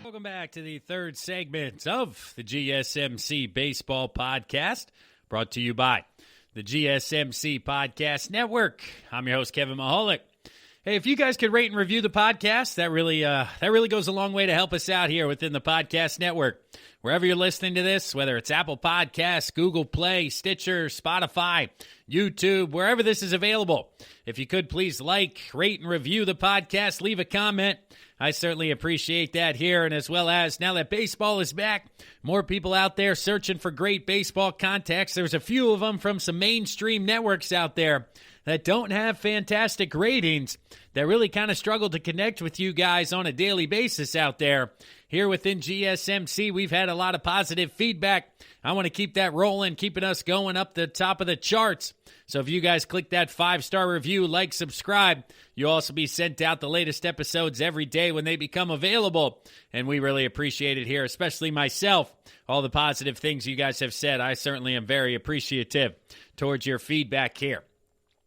Welcome back to the third segment of the GSMC Baseball Podcast, brought to you by the GSMC Podcast Network. I'm your host, Kevin Mahalik. Hey, if you guys could rate and review the podcast, that really goes a long way to help us out here within the podcast network. Wherever you're listening to this, whether it's Apple Podcasts, Google Play, Stitcher, Spotify, YouTube, wherever this is available, if you could please like, rate, and review the podcast, leave a comment. I certainly appreciate that here, and as well as now that baseball is back, more people out there searching for great baseball context. There's a few of them from some mainstream networks out there that don't have fantastic ratings, that really kind of struggle to connect with you guys on a daily basis out there. Here within GSMC, we've had a lot of positive feedback. I want to keep that rolling, keeping us going up the top of the charts. So if you guys click that 5-star review, like, subscribe, you'll also be sent out the latest episodes every day when they become available. And we really appreciate it here, especially myself. All the positive things you guys have said, I certainly am very appreciative towards your feedback here.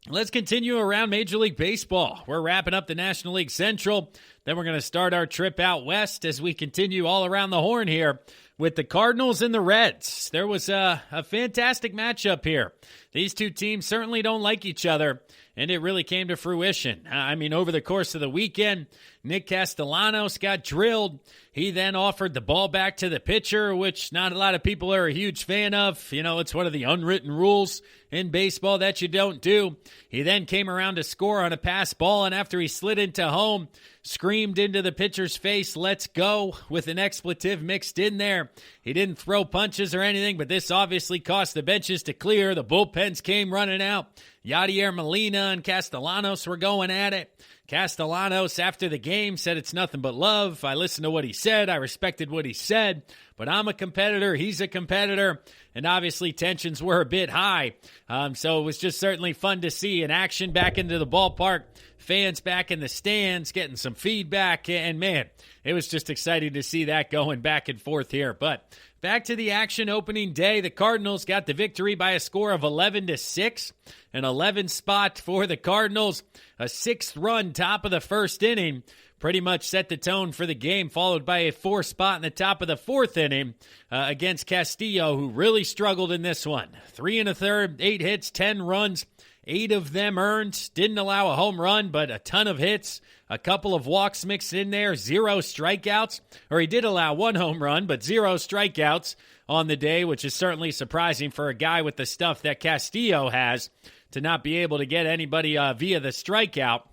Let's continue around Major League Baseball. We're wrapping up the National League Central. Then we're going to start our trip out west as we continue all around the horn here with the Cardinals and the Reds. There was a fantastic matchup here. These two teams certainly don't like each other, and it really came to fruition. I mean, over the course of the weekend, Nick Castellanos got drilled. He then offered the ball back to the pitcher, which not a lot of people are a huge fan of. You know, it's one of the unwritten rules in baseball that you don't do. He then came around to score on a pass ball, and after he slid into home, screamed into the pitcher's face, "Let's go," with an expletive mixed in there. He didn't throw punches or anything, but this obviously cost the benches to clear. The bullpens came running out. Yadier Molina and Castellanos were going at it. Castellanos, after the game, said it's nothing but love. I listened to what he said. I respected what he said. But I'm a competitor. He's a competitor. And obviously tensions were a bit high. So it was just certainly fun to see an action back into the ballpark. Fans back in the stands getting some feedback. And man, it was just exciting to see that going back and forth here. But back to the action opening day. The Cardinals got the victory by a score of 11-6. An 11 spot for the Cardinals. A 6th run top of the first inning pretty much set the tone for the game, followed by a 4 spot in the top of the 4th inning against Castillo, who really struggled in this one. 3 1/3, 8 hits, 10 runs, 8 of them earned. Didn't allow a home run, but a ton of hits. a couple of walks mixed in there, 0 strikeouts, or he did allow 1 home run, but 0 strikeouts on the day, which is certainly surprising for a guy with the stuff that Castillo has to not be able to get anybody via the strikeout.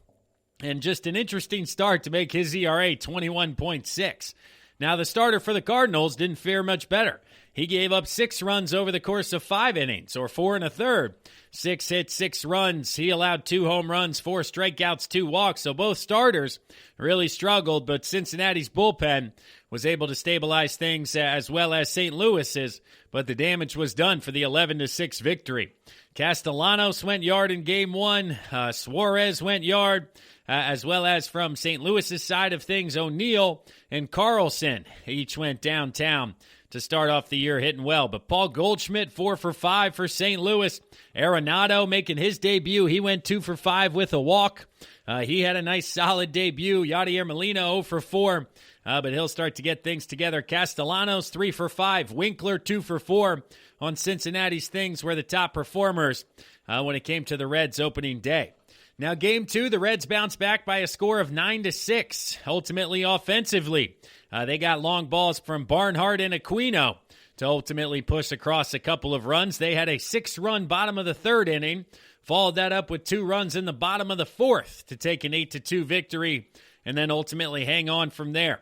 And just an interesting start to make his ERA 21.6. Now, the starter for the Cardinals didn't fare much better. He gave up 6 runs over the course of 5 innings, or 4 1/3. 6 hits, 6 runs. He allowed 2 home runs, 4 strikeouts, 2 walks. So both starters really struggled, but Cincinnati's bullpen was able to stabilize things as well as St. Louis's, but the damage was done for the 11-6 victory. Castellanos went yard in Game 1. Suarez went yard, as well as from St. Louis's side of things, O'Neill and Carlson each went downtown to start off the year hitting well. But Paul Goldschmidt, 4 for 5 for St. Louis. Arenado making his debut. He went 2 for 5 with a walk. He had a nice solid debut. Yadier Molina 0 for 4. But he'll start to get things together. Castellanos, 3 for 5. Winkler, 2 for 4 on Cincinnati's things were the top performers when it came to the Reds opening day. Now, Game 2, the Reds bounced back by a score of 9-6. Ultimately, offensively, they got long balls from Barnhart and Aquino to ultimately push across a couple of runs. They had a 6-run bottom of the 3rd inning, followed that up with 2 runs in the bottom of the 4th to take an 8-2 victory, and then ultimately hang on from there.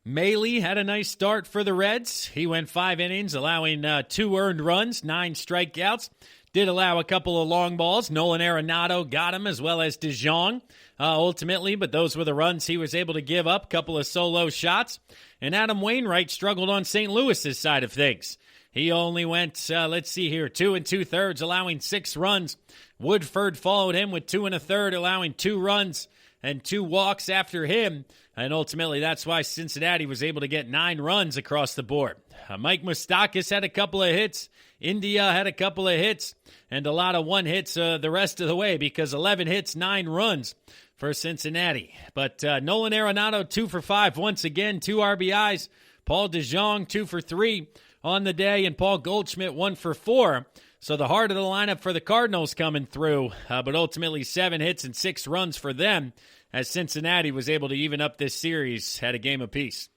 Maile had a nice start for the Reds. He went 5 innings, allowing 2 earned runs, 9 strikeouts. Did allow a couple of long balls. Nolan Arenado got him, as well as DeJong, ultimately, but those were the runs he was able to give up. Couple of solo shots. And Adam Wainwright struggled on St. Louis's side of things. He only went, 2 2/3, allowing 6 runs. Woodford followed him with 2 1/3, allowing 2 runs and 2 walks after him. And ultimately, that's why Cincinnati was able to get 9 runs across the board. Mike Moustakas had a couple of hits. India had a couple of hits. And a lot of 1 hits the rest of the way, because 11 hits, 9 runs for Cincinnati. But Nolan Arenado, 2 for 5 once again, 2 RBIs. Paul DeJong, 2 for 3 on the day. And Paul Goldschmidt, 1 for 4. So the heart of the lineup for the Cardinals coming through, but ultimately 7 hits and 6 runs for them, as Cincinnati was able to even up this series at a game apiece.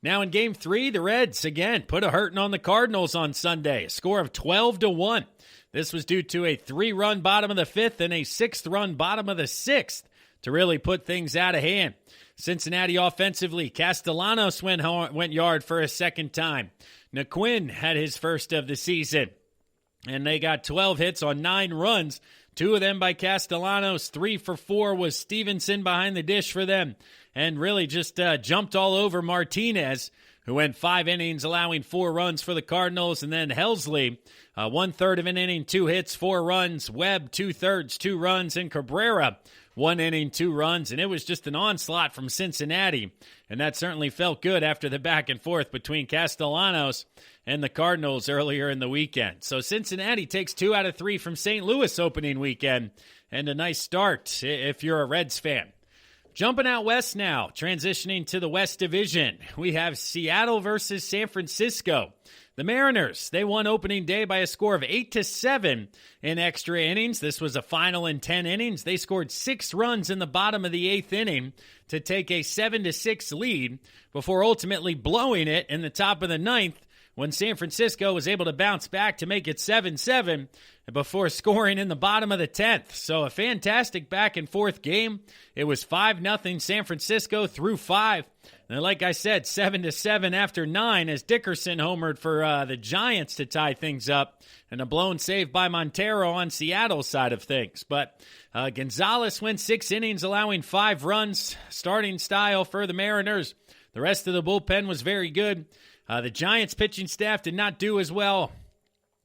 Now in Game 3, the Reds, again, put a hurting on the Cardinals on Sunday, a score of 12-1. This was due to a 3-run bottom of the 5th and a 6th-run bottom of the 6th to really put things out of hand. Cincinnati offensively, Castellanos went yard for a second time. Naquin had his first of the season, and they got 12 hits on 9 runs. 2 of them by Castellanos. 3 for 4 was Stevenson behind the dish for them. And really just jumped all over Martinez, who went 5 innings, allowing 4 runs for the Cardinals. And then Helsley, 1/3 of an inning, 2 hits, 4 runs. Webb, 2/3, 2 runs. And Cabrera, 1 inning, 2 runs. And it was just an onslaught from Cincinnati. And that certainly felt good after the back and forth between Castellanos and the Cardinals earlier in the weekend. So Cincinnati takes 2 out of 3 from St. Louis opening weekend, and a nice start if you're a Reds fan. Jumping out west now, transitioning to the West Division, we have Seattle versus San Francisco. The Mariners, they won opening day by a score of 8-7 in extra innings. This was a final in 10 innings. They scored 6 runs in the bottom of the 8th inning to take a 7-6 lead before ultimately blowing it in the top of the 9th, when San Francisco was able to bounce back to make it 7-7 before scoring in the bottom of the 10th. So a fantastic back-and-forth game. It was 5-0 San Francisco through 5. And like I said, 7-7 after 9 as Dickerson homered for the Giants to tie things up, and a blown save by Montero on Seattle's side of things. But Gonzalez went 6 innings, allowing 5 runs, starting style for the Mariners. The rest of the bullpen was very good. The Giants pitching staff did not do as well.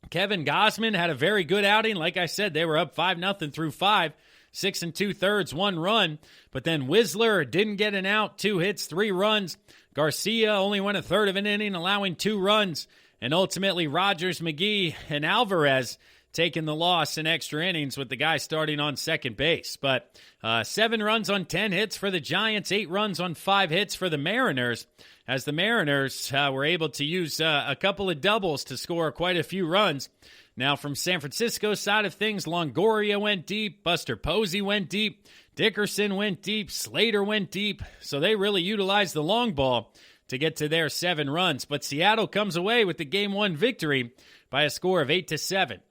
Kevin Gausman had a very good outing. Like I said, they were up 5-0 through 5, 6 2/3, 1 run. But then Whistler didn't get an out, 2 hits, 3 runs. Garcia only went 1/3 of an inning, allowing 2 runs. And ultimately, Rogers, McGee, and Alvarez taking the loss in extra innings with the guy starting on second base. But 7 runs on 10 hits for the Giants, 8 runs on 5 hits for the Mariners, as the Mariners were able to use a couple of doubles to score quite a few runs. Now, from San Francisco's side of things, Longoria went deep, Buster Posey went deep, Dickerson went deep. Slater went deep. So they really utilized the long ball to get to their 7 runs. But Seattle comes away with the Game 1 victory by a score of 8-7.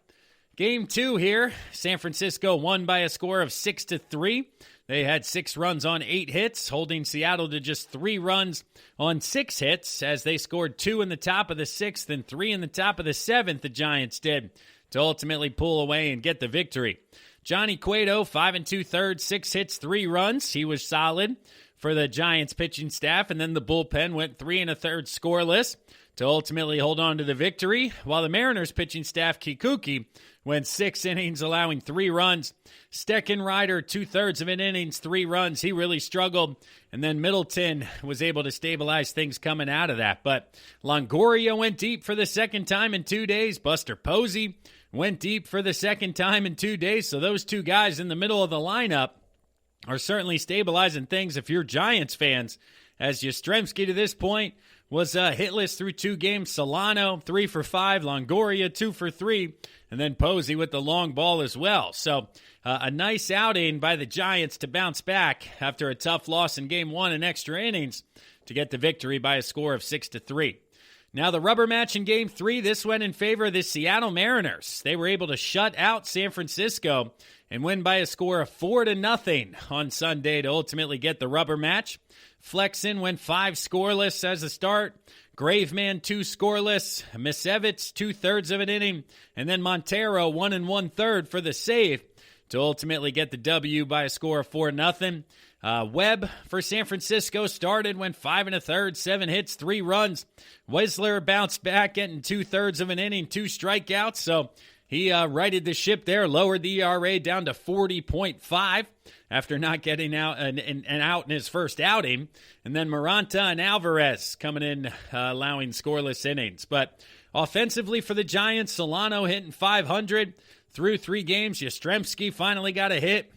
Game 2 here, San Francisco won by a score of 6-3. They had 6 runs on 8 hits, holding Seattle to just 3 runs on 6 hits, as they scored 2 in the top of the 6th and 3 in the top of the 7th, the Giants did, to ultimately pull away and get the victory. Johnny Cueto, 5 2/3, 6 hits, 3 runs. He was solid for the Giants pitching staff, and then the bullpen went 3 1/3 scoreless to ultimately hold on to the victory, while the Mariners pitching staff, Kikuchi, went 6 innings, allowing 3 runs. Steckenrider, 2/3 of an innings, 3 runs. He really struggled. And then Middleton was able to stabilize things coming out of that. But Longoria went deep for the second time in 2 days. Buster Posey went deep for the second time in 2 days. So those 2 guys in the middle of the lineup are certainly stabilizing things if you're Giants fans, as Yastrzemski to this point was hitless through 2 games. Solano, 3 for 5. Longoria, 2 for 3. And then Posey with the long ball as well. So a nice outing by the Giants to bounce back after a tough loss in Game 1 in extra innings to get the victory by a score of 6-3. Now the rubber match in Game 3, this went in favor of the Seattle Mariners. They were able to shut out San Francisco and win by a score of 4-0 on Sunday to ultimately get the rubber match. Flexen went 5 scoreless as a start. Graveman, 2 scoreless. Misevitz, 2/3 of an inning. And then Montero, 1 1/3 for the save to ultimately get the W by a score of 4-0. Webb for San Francisco started, went 5 1/3, 7 hits, 3 runs. Whistler bounced back, getting 2/3 of an inning, 2 strikeouts. So he righted the ship there, lowered the ERA down to 40.5 after not getting out an out in his first outing. And then Maranta and Alvarez coming in, allowing scoreless innings. But offensively for the Giants, Solano hitting 500 through 3 games. Yastrzemski finally got a hit.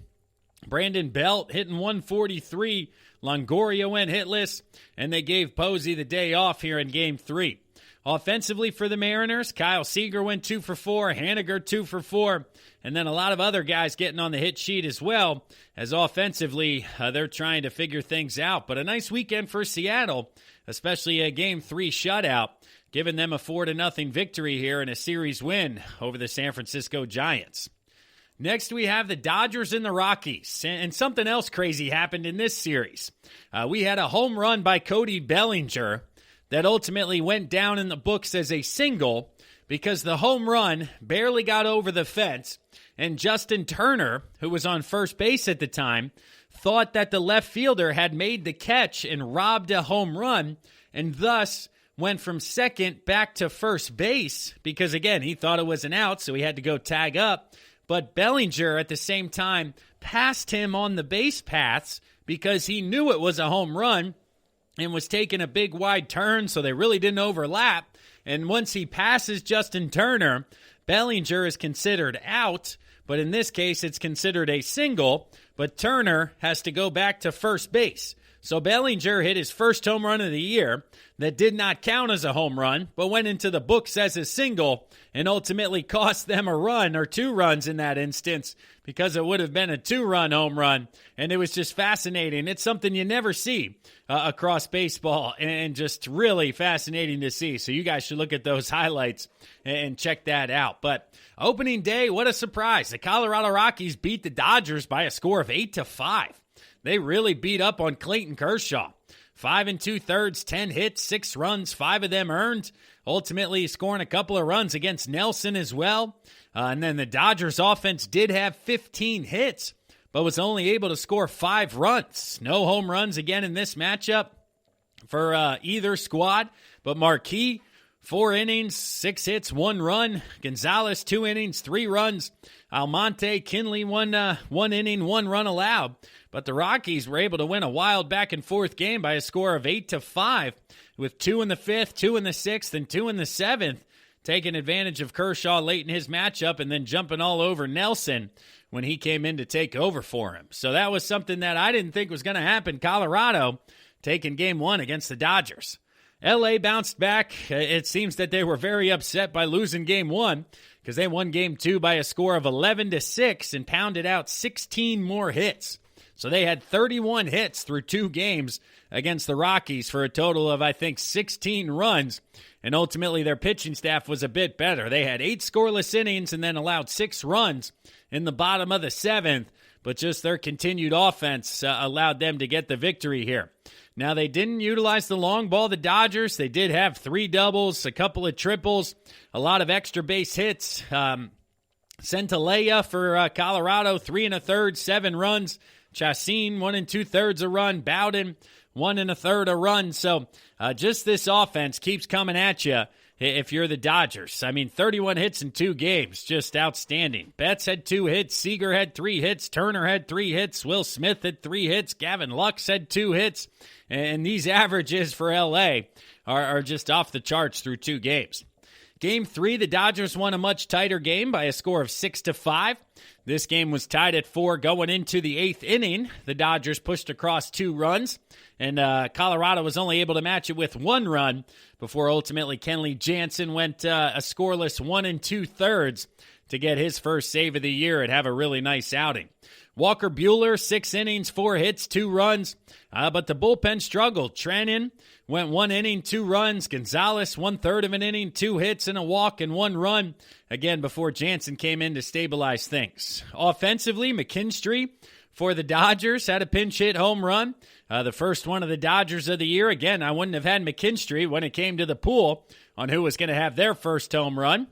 Brandon Belt hitting 143. Longoria went hitless, and they gave Posey the day off here in Game 3. Offensively for the Mariners, Kyle Seager went 2 for 4, Haniger 2 for 4, and then a lot of other guys getting on the hit sheet as well, as offensively they're trying to figure things out. But a nice weekend for Seattle, especially a Game 3 shutout, giving them a 4-0 victory here in a series win over the San Francisco Giants. Next, we have the Dodgers and the Rockies, and something else crazy happened in this series. We had a home run by Cody Bellinger that ultimately went down in the books as a single because the home run barely got over the fence, and Justin Turner, who was on first base at the time, thought that the left fielder had made the catch and robbed a home run, and thus went from second back to first base because, again, he thought it was an out, so he had to go tag up. But Bellinger, at the same time, passed him on the base paths because he knew it was a home run and was taking a big wide turn, so they really didn't overlap. And once he passes Justin Turner, Bellinger is considered out, but in this case it's considered a single, but Turner has to go back to first base. So Bellinger hit his first home run of the year that did not count as a home run, but went into the books as a single and ultimately cost them a run or 2 runs in that instance because it would have been a 2-run home run. And it was just fascinating. It's something you never see across baseball and just really fascinating to see. So you guys should look at those highlights and check that out. But opening day, what a surprise. The Colorado Rockies beat the Dodgers by a score of 8-5. They really beat up on Clayton Kershaw. 5 2/3, 10 hits, 6 runs, 5 of them earned. Ultimately scoring a couple of runs against Nelson as well. And then the Dodgers offense did have 15 hits, but was only able to score 5 runs. No home runs again in this matchup for either squad. But Marquis, 4 innings, 6 hits, 1 run. Gonzalez, 2 innings, 3 runs. Almonte, Kinley, 1 inning, 1 run allowed. But the Rockies were able to win a wild back-and-forth game by a score of 8-5, with 2 in the 5th, 2 in the 6th, and 2 in the 7th, taking advantage of Kershaw late in his matchup and then jumping all over Nelson when he came in to take over for him. So that was something that I didn't think was going to happen. Colorado taking Game 1 against the Dodgers. L.A. bounced back. It seems that they were very upset by losing Game 1 because they won Game 2 by a score of 11-6 and pounded out 16 more hits. So they had 31 hits through 2 games against the Rockies for a total of, I think, 16 runs. And ultimately, their pitching staff was a bit better. They had 8 scoreless innings and then allowed 6 runs in the bottom of the 7th. But just their continued offense allowed them to get the victory here. Now, they didn't utilize the long ball, the Dodgers. They did have 3 doubles, a couple of triples, a lot of extra base hits. Centelea for Colorado, 3 1/3, 7 runs. Chacin, 1 2/3 a run. Bowden, 1 1/3 a run. So just this offense keeps coming at you if you're the Dodgers. I mean, 31 hits in 2 games, just outstanding. Betts had 2 hits. Seager had 3 hits. Turner had 3 hits. Will Smith had 3 hits. Gavin Lux had 2 hits. And these averages for LA are just off the charts through 2 games. Game 3, the Dodgers won a much tighter game by a score of 6-5. This game was tied at 4 going into the 8th inning. The Dodgers pushed across 2 runs, and Colorado was only able to match it with 1 run before ultimately Kenley Jansen went a scoreless 1 2/3 to get his first save of the year and have a really nice outing. Walker Buehler, 6 innings, 4 hits, 2 runs, but the bullpen struggled. Trenin went 1 inning, 2 runs. Gonzalez, 1/3 of an inning, 2 hits and a walk and 1 run. Again, before Jansen came in to stabilize things. Offensively, McKinstry for the Dodgers had a pinch hit home run. The first one of the Dodgers of the year. Again, I wouldn't have had McKinstry when it came to the pool on who was going to have their first home run.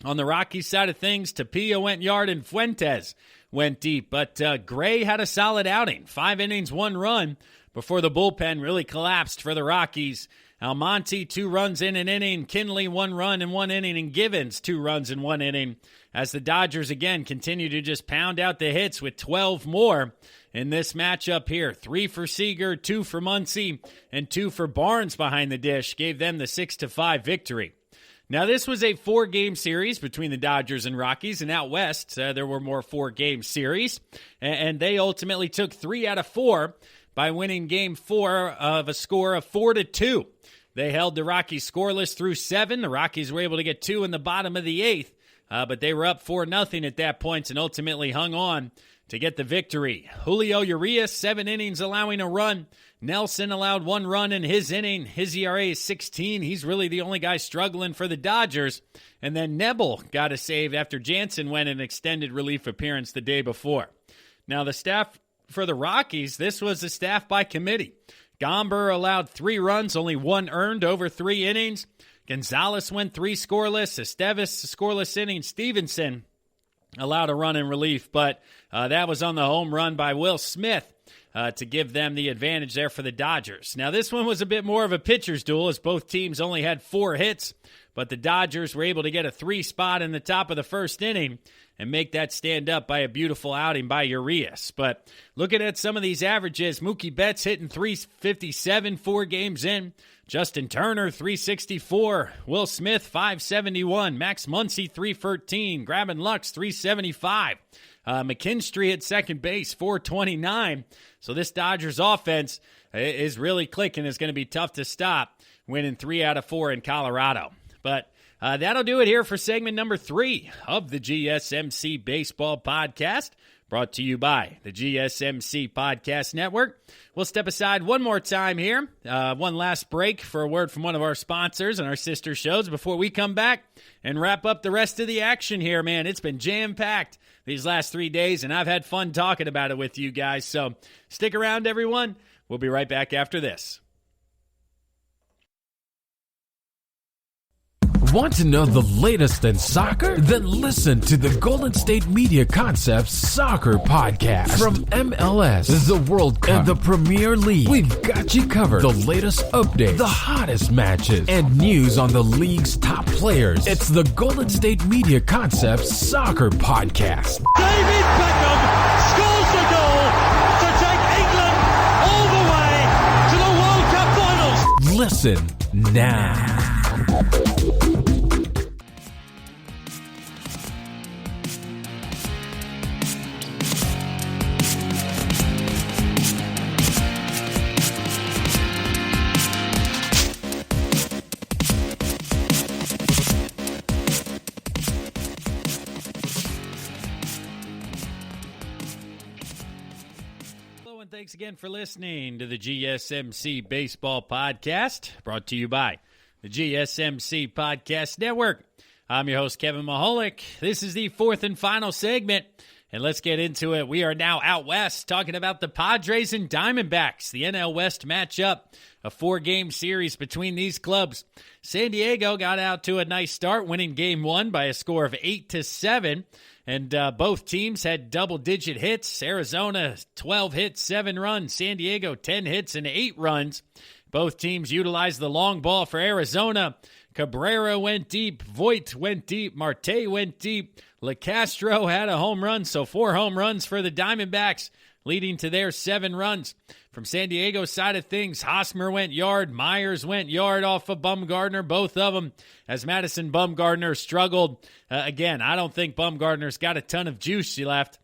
On the Rockies side of things, Tapia went yard and Fuentes went deep. But Gray had a solid outing. 5 innings, 1 run before the bullpen really collapsed for the Rockies. Almonte, 2 runs in an inning. Kinley, 1 run in 1 inning. And Givens, 2 runs in 1 inning. As the Dodgers, again, continue to just pound out the hits with 12 more in this matchup here. 3 for Seager, 2 for Muncy, and 2 for Barnes behind the dish. Gave them the 6-5 victory. Now, this was a 4-game series between the Dodgers and Rockies, and out west, there were more 4-game series, and they ultimately took 3 out of 4 by winning Game 4 of a score of 4-2. They held the Rockies scoreless through 7. The Rockies were able to get 2 in the bottom of the 8th, but they were up 4-0 at that point and ultimately hung on to get the victory. Julio Urias, 7 innings, allowing a run. Nelson allowed 1 run in his inning. His ERA is 16. He's really the only guy struggling for the Dodgers. And then Nebel got a save after Jansen went an extended relief appearance the day before. Now, the staff for the Rockies, this was the staff by committee. Gomber allowed 3 runs, only 1 earned over 3 innings. Gonzalez went 3 scoreless. Esteves, scoreless inning. Stevenson allowed a run in relief, but that was on the home run by Will Smith to give them the advantage there for the Dodgers. Now, this one was a bit more of a pitcher's duel as both teams only had 4 hits, but the Dodgers were able to get a 3 spot in the top of the first inning and make that stand up by a beautiful outing by Urias. But looking at some of these averages, Mookie Betts hitting .357 4 games in. Justin Turner, .364. Will Smith, .571. Max Muncy, .313. Gavin Lux, .375. McKinstry at second base, .429. So this Dodgers offense is really clicking. It's going to be tough to stop, winning 3 out of 4 in Colorado. But that'll do it here for segment number 3 of the GSMC Baseball Podcast, brought to you by the GSMC Podcast Network. We'll step aside one more time here, one last break for a word from one of our sponsors and our sister shows before we come back and wrap up the rest of the action here, man. It's been jam-packed these last 3 days, and I've had fun talking about it with you guys. So stick around, everyone. We'll be right back after this. Want to know the latest in soccer? Then listen to the Golden State Media Concepts Soccer Podcast. From MLS, the World Cup, and the Premier League, we've got you covered. The latest updates, the hottest matches, and news on the league's top players. It's the Golden State Media Concepts Soccer Podcast. David Beckham scores the goal to take England all the way to the World Cup finals. Listen now. again for listening to the GSMC Baseball Podcast, brought to you by the GSMC Podcast Network. I'm your host, Kevin Maholick. This is the fourth and final segment, and let's get into it. We are now out west talking about the Padres and Diamondbacks, the NL West matchup, a 4-game series between these clubs. San Diego got out to a nice start, winning Game 1 by a score of 8-7. And both teams had double-digit hits. Arizona, 12 hits, 7 runs. San Diego, 10 hits and 8 runs. Both teams utilized the long ball for Arizona. Cabrera went deep. Voit went deep. Marte went deep. LeCastro had a home run, so 4 home runs for the Diamondbacks, leading to their 7 runs. From San Diego's side of things, Hosmer went yard, Myers went yard off of Bumgarner, both of them, as Madison Bumgarner struggled. Again, I don't think Bumgarner's got a ton of juice left.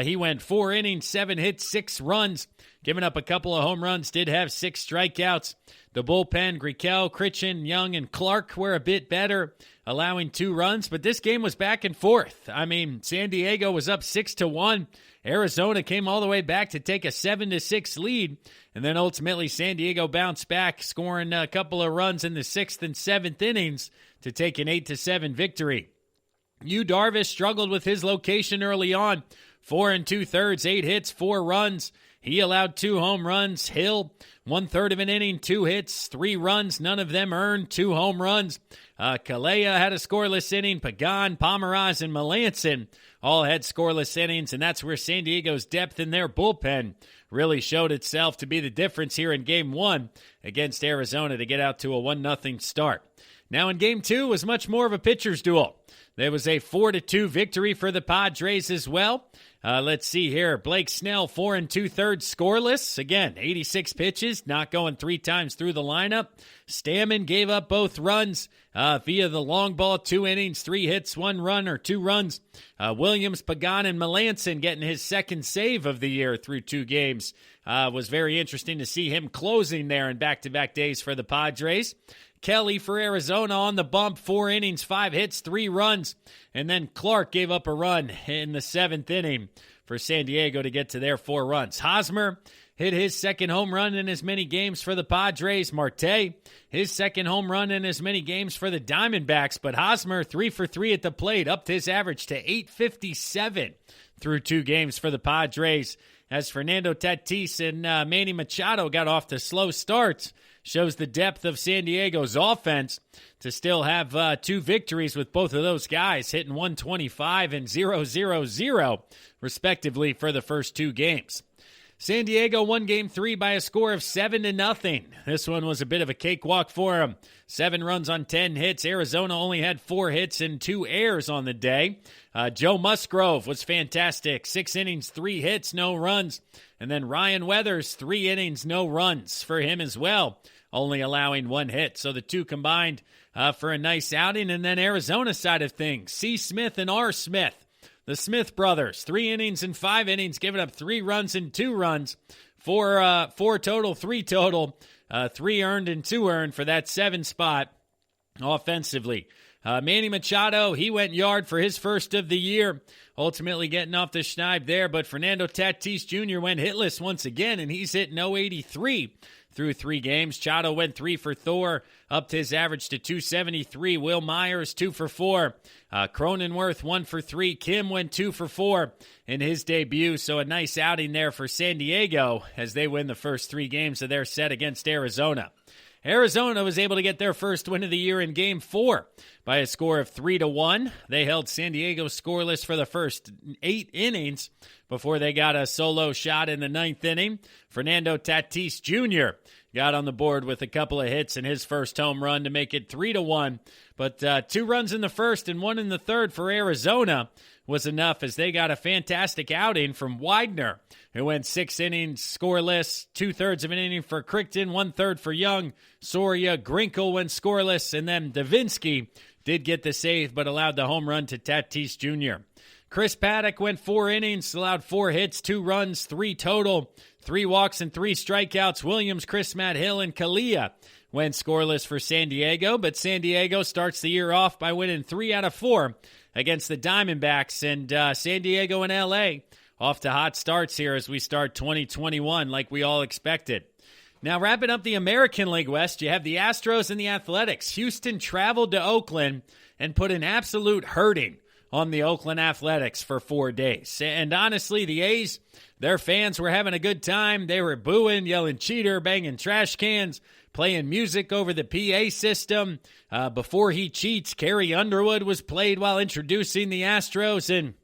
He went 4 innings, 7 hits, 6 runs, giving up a couple of home runs, did have 6 strikeouts. The bullpen, Griekel, Critchen, Young, and Clark were a bit better, allowing 2 runs, but this game was back and forth. I mean, San Diego was up 6-1. Arizona came all the way back to take a 7-6 lead, and then ultimately San Diego bounced back, scoring a couple of runs in the 6th and 7th innings to take an 8-7 victory. Yu Darvish struggled with his location early on, 4 2/3, 8 hits, 4 runs. He allowed 2 home runs. Hill, 1/3 of an inning, 2 hits, 3 runs, none of them earned, 2 home runs. Kalea had a scoreless inning. Pagan, Pomeranz, and Melanson all had scoreless innings, and that's where San Diego's depth in their bullpen really showed itself to be the difference here in Game 1 against Arizona to get out to a 1-0 start. Now in Game 2 was much more of a pitcher's duel. There was a 4-2 victory for the Padres as well. Let's see here. Blake Snell, 4 2/3 scoreless. Again, 86 pitches, not going 3 times through the lineup. Stammen gave up both runs via the long ball, 2 innings, 3 hits, 1 run or 2 runs. Williams, Pagan, and Melanson getting his 2nd save of the year through 2 games. Was very interesting to see him closing there in back-to-back days for the Padres. Kelly for Arizona on the bump, 4 innings, 5 hits, 3 runs. And then Clark gave up a run in the 7th inning for San Diego to get to their 4 runs. Hosmer hit his 2nd home run in as many games for the Padres. Marte, his 2nd home run in as many games for the Diamondbacks. But Hosmer, 3 for 3 at the plate, upped his average to 857 through 2 games for the Padres. As Fernando Tatis and Manny Machado got off to slow starts, shows the depth of San Diego's offense to still have 2 victories with both of those guys hitting 125 and 0-0-0, respectively, for the first 2 games. San Diego won Game 3 by a score of 7-0. This one was a bit of a cakewalk for them. 7 runs on 10 hits. Arizona only had 4 hits and 2 errors on the day. Joe Musgrove was fantastic. 6 innings, 3 hits, no runs. And then Ryan Weathers, 3 innings, no runs for him as well, only allowing 1 hit. So the 2 combined for a nice outing. And then Arizona's side of things, C. Smith and R. Smith. The Smith brothers, 3 innings and 5 innings, giving up 3 runs and 2 runs. 4 total, 3 total. 3 earned and 2 earned for that 7 spot offensively. Manny Machado, he went yard for his first of the year, ultimately getting off the schneid there. But Fernando Tatis Jr. went hitless once again, and he's hitting 083 through 3 games. Chado went 3 for Thor, upped his average to 273. Will Myers, 2 for 4. Cronenworth, 1 for 3. Kim went 2 for 4 in his debut. So a nice outing there for San Diego as they win the first 3 games of their set against Arizona. Arizona was able to get their first win of the year in Game 4 by a score of 3-1. They held San Diego scoreless for the first 8 innings before they got a solo shot in the 9th inning. Fernando Tatis Jr. got on the board with a couple of hits in his first home run to make it 3-1. But 2 runs in the first and 1 in the third for Arizona was enough as they got a fantastic outing from Widener, who went 6 innings scoreless, 2/3 of an inning for Crichton, 1/3 for Young. Soria, Grinkle went scoreless, and then Davinsky did get the save but allowed the home run to Tatis Jr. Chris Paddock went 4 innings, allowed 4 hits, 2 runs, 3 total, 3 walks and 3 strikeouts. Williams, Chris Matt Hill, and Kalea went scoreless for San Diego, but San Diego starts the year off by winning 3 out of 4 against the Diamondbacks, and San Diego and L.A. off to hot starts here as we start 2021 like we all expected. Now, wrapping up the American League West, you have the Astros and the Athletics. Houston traveled to Oakland and put an absolute hurting on the Oakland Athletics for 4 days. And honestly, the A's, their fans were having a good time. They were booing, yelling cheater, banging trash cans, playing music over the PA system. Before he cheats, Carrie Underwood was played while introducing the Astros, and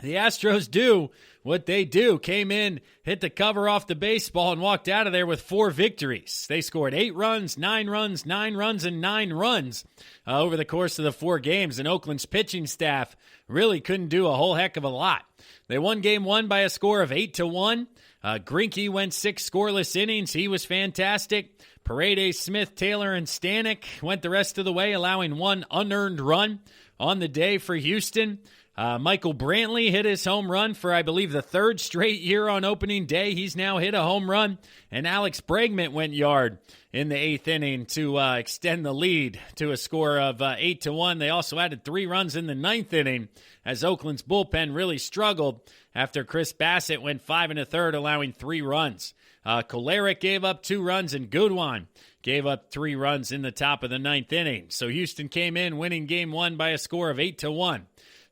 the Astros do what they do. Came in, hit the cover off the baseball, and walked out of there with 4 victories. They scored 8 runs, 9 runs, 9 runs, and 9 runs over the course of the 4 games, and Oakland's pitching staff really couldn't do a whole heck of a lot. They won Game 1 by a score of 8-1. Greinke went 6 scoreless innings. He was fantastic. Paredes, Smith, Taylor, and Stanek went the rest of the way, allowing 1 unearned run on the day for Houston. Michael Brantley hit his home run for, I believe, the 3rd straight year on opening day. He's now hit a home run. And Alex Bregman went yard in the 8th inning to extend the lead to a score of 8-1. They also added 3 runs in the 9th inning as Oakland's bullpen really struggled after Chris Bassett went 5 1/3, allowing 3 runs. Kolarek gave up 2 runs, and Goodwin gave up 3 runs in the top of the 9th inning. So Houston came in winning Game 1 by a score of 8-1.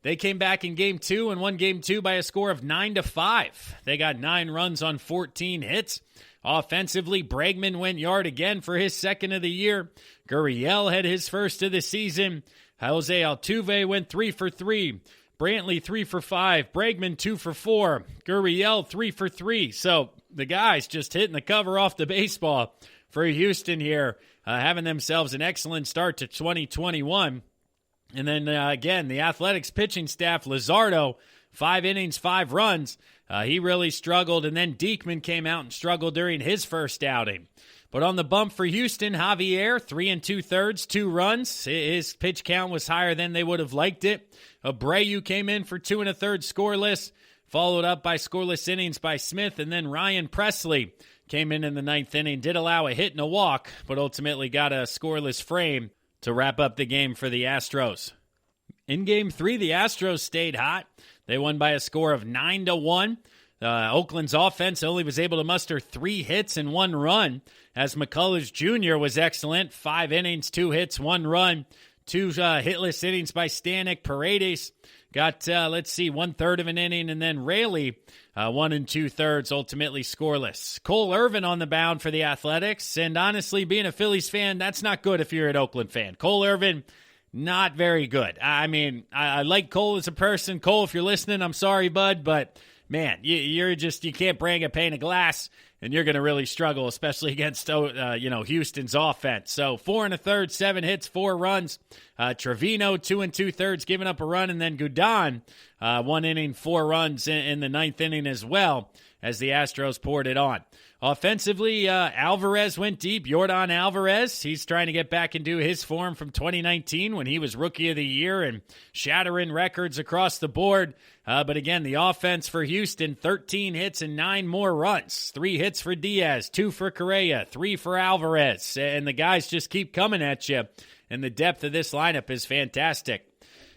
They came back in Game 2 and won Game 2 by a score of 9-5. They got 9 runs on 14 hits. Offensively, Bregman went yard again for his 2nd of the year. Gurriel had his 1st of the season. Jose Altuve went 3 for 3. Brantley 3 for 5. Bregman 2 for 4. Gurriel 3 for 3. So the guys just hitting the cover off the baseball for Houston here, having themselves an excellent start to 2021. And then, again, the Athletics pitching staff, Luzardo, 5 innings, 5 runs. He really struggled, and then Diekman came out and struggled during his first outing. But on the bump for Houston, Javier, 3 2/3, 2 runs. His pitch count was higher than they would have liked it. Abreu came in for 2 1/3 scoreless, followed up by scoreless innings by Smith, and then Ryan Presley came in the 9th inning, did allow a hit and a walk, but ultimately got a scoreless frame to wrap up the game for the Astros. In Game 3, the Astros stayed hot. They won by a score of 9-1. Oakland's offense only was able to muster 3 hits and 1 run, as McCullers Jr. was excellent. 5 innings, 2 hits, 1 run. 2 hitless innings by Stanek. Paredes got, 1/3 of an inning, and then Raley, 1 2/3, ultimately scoreless. Cole Irvin on the mound for the Athletics, and honestly, being a Phillies fan, that's not good if you're an Oakland fan. Cole Irvin, not very good. I mean, I like Cole as a person. Cole, if you're listening, I'm sorry, bud, but man, you can't bring a pane of glass, and you're going to really struggle, especially against Houston's offense. So 4 1/3, 7 hits, 4 runs. Trevino 2 2/3, giving up a run, and then Gudon 1 inning, 4 runs in the 9th inning as well, as the Astros poured it on. Offensively, Alvarez went deep. Yordan Alvarez, he's trying to get back into his form from 2019 when he was Rookie of the Year and shattering records across the board. But again, the offense for Houston, 13 hits and 9 more runs. 3 hits for Diaz, 2 for Correa, 3 for Alvarez. And the guys just keep coming at you. And the depth of this lineup is fantastic.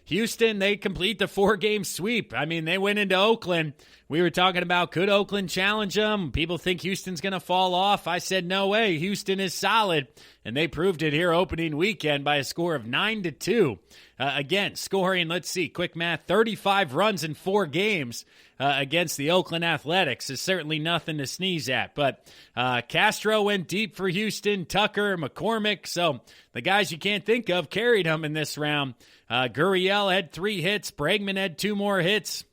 Houston, they complete the 4-game sweep. I mean, they went into Oakland. We were talking about, could Oakland challenge them? People think Houston's going to fall off. I said, no way. Houston is solid. And they proved it here opening weekend by a score of 9-2. Again, scoring, quick math, 35 runs in 4 games against the Oakland Athletics is certainly nothing to sneeze at. But Castro went deep for Houston, Tucker, McCormick. So the guys you can't think of carried them in this round. Gurriel had 3 hits. Bregman had 2 more hits.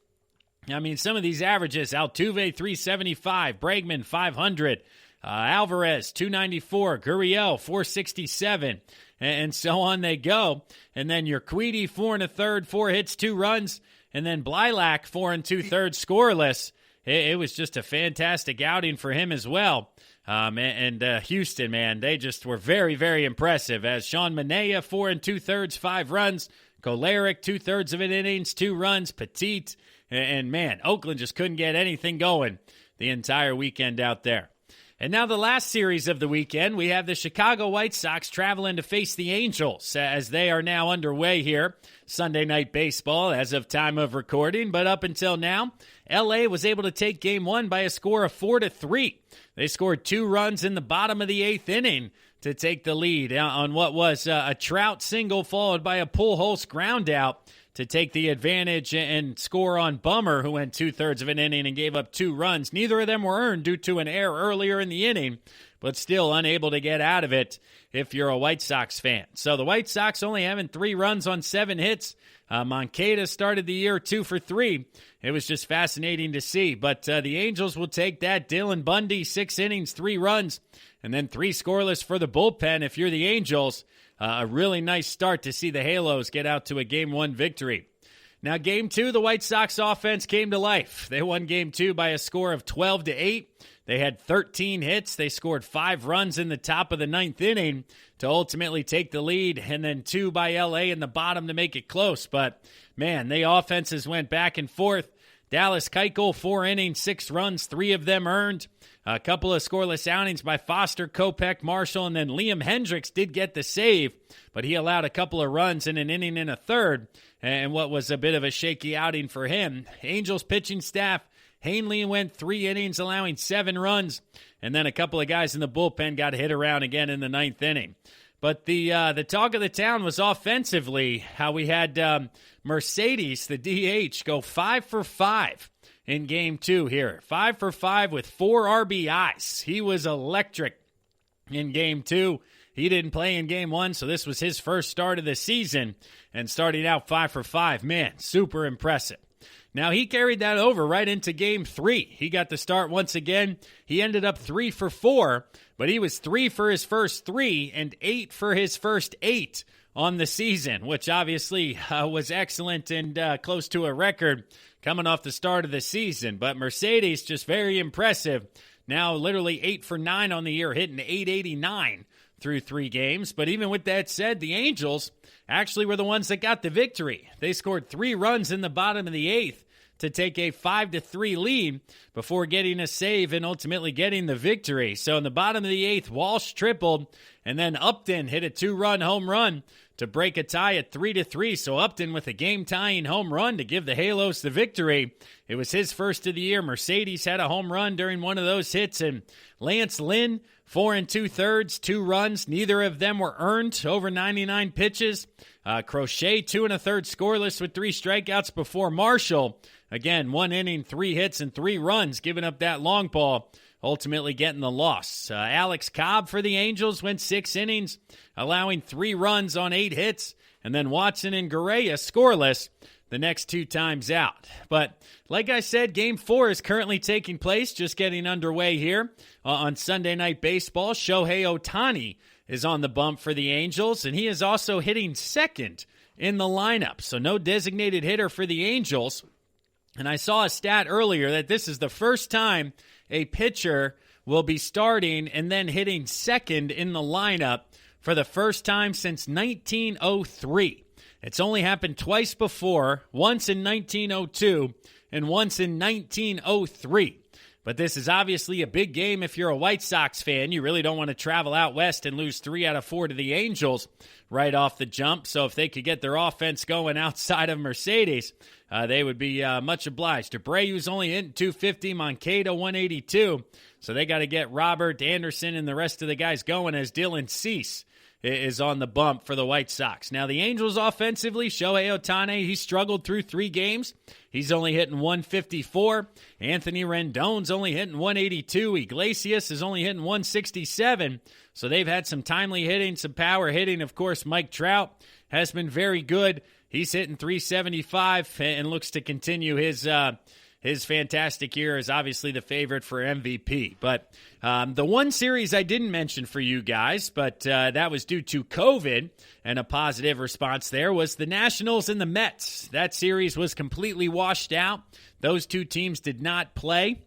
I mean, some of these averages, Altuve 375, Bregman 500, Alvarez 294, Gurriel 467, and so on they go. And then Urquidy 4 1/3, 4 hits, 2 runs, and then Blylack 4 2/3 scoreless. It was just a fantastic outing for him as well. Houston, man, they just were very, very impressive. As Sean Manaea, 4 2/3, 5 runs. Kolarek, 2/3 of an innings, 2 runs. Petit, and man, Oakland just couldn't get anything going the entire weekend out there. And now the last series of the weekend, we have the Chicago White Sox traveling to face the Angels as they are now underway here. Sunday Night Baseball as of time of recording, but up until now, LA was able to take Game 1 by a score of 4-3. They scored 2 runs in the bottom of the 8th inning to take the lead on what was a Trout single followed by a Pujols ground out to take the advantage and score on Bummer, who went 2/3 of an inning and gave up 2 runs. Neither of them were earned due to an error earlier in the inning, but still unable to get out of it if you're a White Sox fan. So the White Sox only having 3 runs on 7 hits. Moncada started the year 2 for 3. It was just fascinating to see. But the Angels will take that. Dylan Bundy, 6 innings, 3 runs, and then 3 scoreless for the bullpen if you're the Angels. A really nice start to see the Halos get out to a Game 1 victory. Now, Game 2, the White Sox offense came to life. They won Game 2 by a score of 12-8. They had 13 hits. They scored 5 runs in the top of the 9th inning to ultimately take the lead, and then 2 by LA in the bottom to make it close. But, man, the offenses went back and forth. Dallas Keuchel, 4 innings, 6 runs, 3 of them earned. A couple of scoreless outings by Foster, Kopech, Marshall, and then Liam Hendricks did get the save, but he allowed a couple of runs in an inning and a third, and what was a bit of a shaky outing for him. Angels pitching staff, Hanley went 3 innings, allowing 7 runs, and then a couple of guys in the bullpen got hit around again in the 9th inning. But the talk of the town was offensively how we had Mercedes, the DH, go 5 for 5 in Game 2 here. 5 for 5 with 4 RBIs. He was electric in Game 2. He didn't play in Game 1, so this was his first start of the season. And starting out 5 for 5, man, super impressive. Now, he carried that over right into Game 3. He got the start once again. He ended up 3 for 4, but he was 3 for his first 3 and 8 for his first 8 on the season, which obviously was excellent and close to a record coming off the start of the season. But Mercedes, just very impressive. Now literally 8 for 9 on the year, hitting .889 through 3 games. But even with that said, the Angels actually were the ones that got the victory. They scored 3 runs in the bottom of the 8th to take a 5-3 lead before getting a save and ultimately getting the victory. So in the bottom of the 8th, Walsh tripled, and then Upton hit a 2-run home run to break a tie at 3-3. So Upton with a game-tying home run to give the Halos the victory. It was his first of the year. Mercedes had a home run during one of those hits, and Lance Lynn, 4 2/3, 2 runs. Neither of them were earned over 99 pitches. Crochet, 2 1/3 scoreless with 3 strikeouts before Marshall. Again, 1 inning, 3 hits, and 3 runs, giving up that long ball, ultimately getting the loss. Alex Cobb for the Angels went 6 innings, allowing 3 runs on 8 hits, and then Watson and Gurria scoreless the next 2 times out. But like I said, Game 4 is currently taking place, just getting underway here on Sunday Night Baseball. Shohei Ohtani is on the bump for the Angels, and he is also hitting second in the lineup. So no designated hitter for the Angels. And I saw a stat earlier that this is the first time a pitcher will be starting and then hitting second in the lineup for the first time since 1903. It's only happened twice before, once in 1902 and once in 1903. But this is obviously a big game if you're a White Sox fan. You really don't want to travel out west and lose 3 out of 4 to the Angels right off the jump. So if they could get their offense going outside of Mercedes, they would be much obliged. Abreu's only hitting .250, Moncada 182. So they got to get Robert Anderson and the rest of the guys going as Dylan Cease is on the bump for the White Sox. Now, the Angels offensively, Shohei Ohtani, he struggled through 3 games. He's only hitting .154. Anthony Rendon's only hitting .182. Iglesias is only hitting .167. So they've had some timely hitting, some power hitting. Of course, Mike Trout has been very good. He's hitting .375 and looks to continue his fantastic year is obviously the favorite for MVP. But the one series I didn't mention for you guys, but that was due to COVID and a positive response there, was the Nationals and the Mets. That series was completely washed out. Those 2 teams did not play.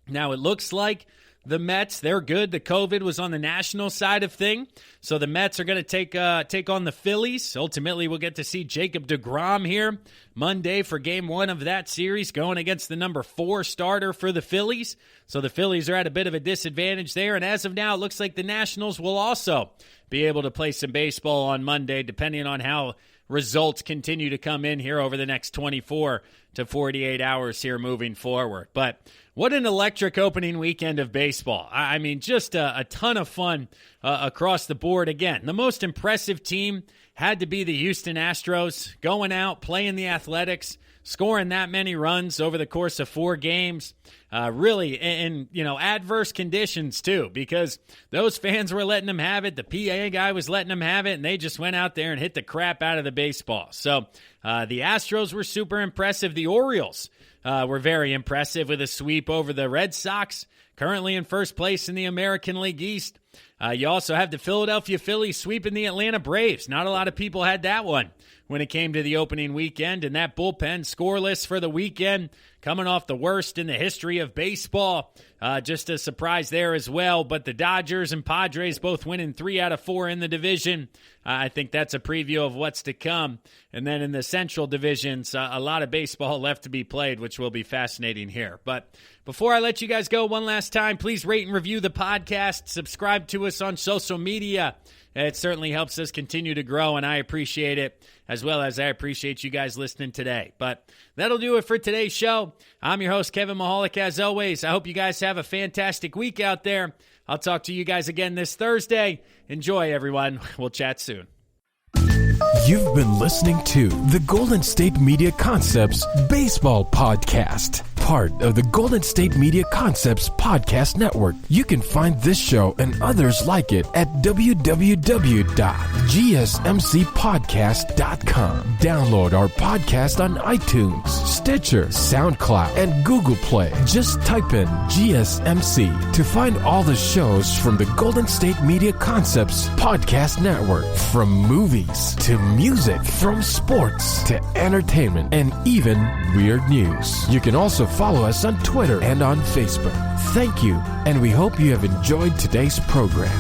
Now it looks like the Mets. They're good. The COVID was on the national side of thing. So the Mets are going to take on the Phillies. Ultimately, we'll get to see Jacob deGrom here Monday for game 1 of that series, going against the number 4 starter for the Phillies. So the Phillies are at a bit of a disadvantage there. And as of now, it looks like the Nationals will also be able to play some baseball on Monday, depending on how results continue to come in here over the next 24 to 48 hours here moving forward. But what an electric opening weekend of baseball. I mean, just a ton of fun across the board. Again, the most impressive team had to be the Houston Astros, going out, playing the Athletics, scoring that many runs over the course of 4 games, really in adverse conditions too, because those fans were letting them have it. The PA guy was letting them have it, and they just went out there and hit the crap out of the baseball. So the Astros were super impressive. The Orioles were very impressive with a sweep over the Red Sox, currently in first place in the American League East. You also have the Philadelphia Phillies sweeping the Atlanta Braves. Not a lot of people had that one when it came to the opening weekend, and that bullpen scoreless for the weekend, coming off the worst in the history of baseball. Just a surprise there as well. But the Dodgers and Padres both winning 3 out of 4 in the division. I think that's a preview of what's to come. And then in the Central divisions, a lot of baseball left to be played, which will be fascinating here. But before I let you guys go one last time, please rate and review the podcast. Subscribe to us on social media. It certainly helps us continue to grow, and I appreciate it, as well as I appreciate you guys listening today. But that'll do it for today's show. I'm your host, Kevin Mahalik, as always. I hope you guys have a fantastic week out there. I'll talk to you guys again this Thursday. Enjoy, everyone. We'll chat soon. You've been listening to the Golden State Media Concepts Baseball Podcast, part of the Golden State Media Concepts Podcast Network. You can find this show and others like it at www.gsmcpodcast.com. Download our podcast on iTunes, Stitcher, SoundCloud, and Google Play. Just type in GSMC to find all the shows from the Golden State Media Concepts Podcast Network, from movies to music, from sports to entertainment, and even weird news. You can also follow us on Twitter and on Facebook. Thank you, and we hope you have enjoyed today's program.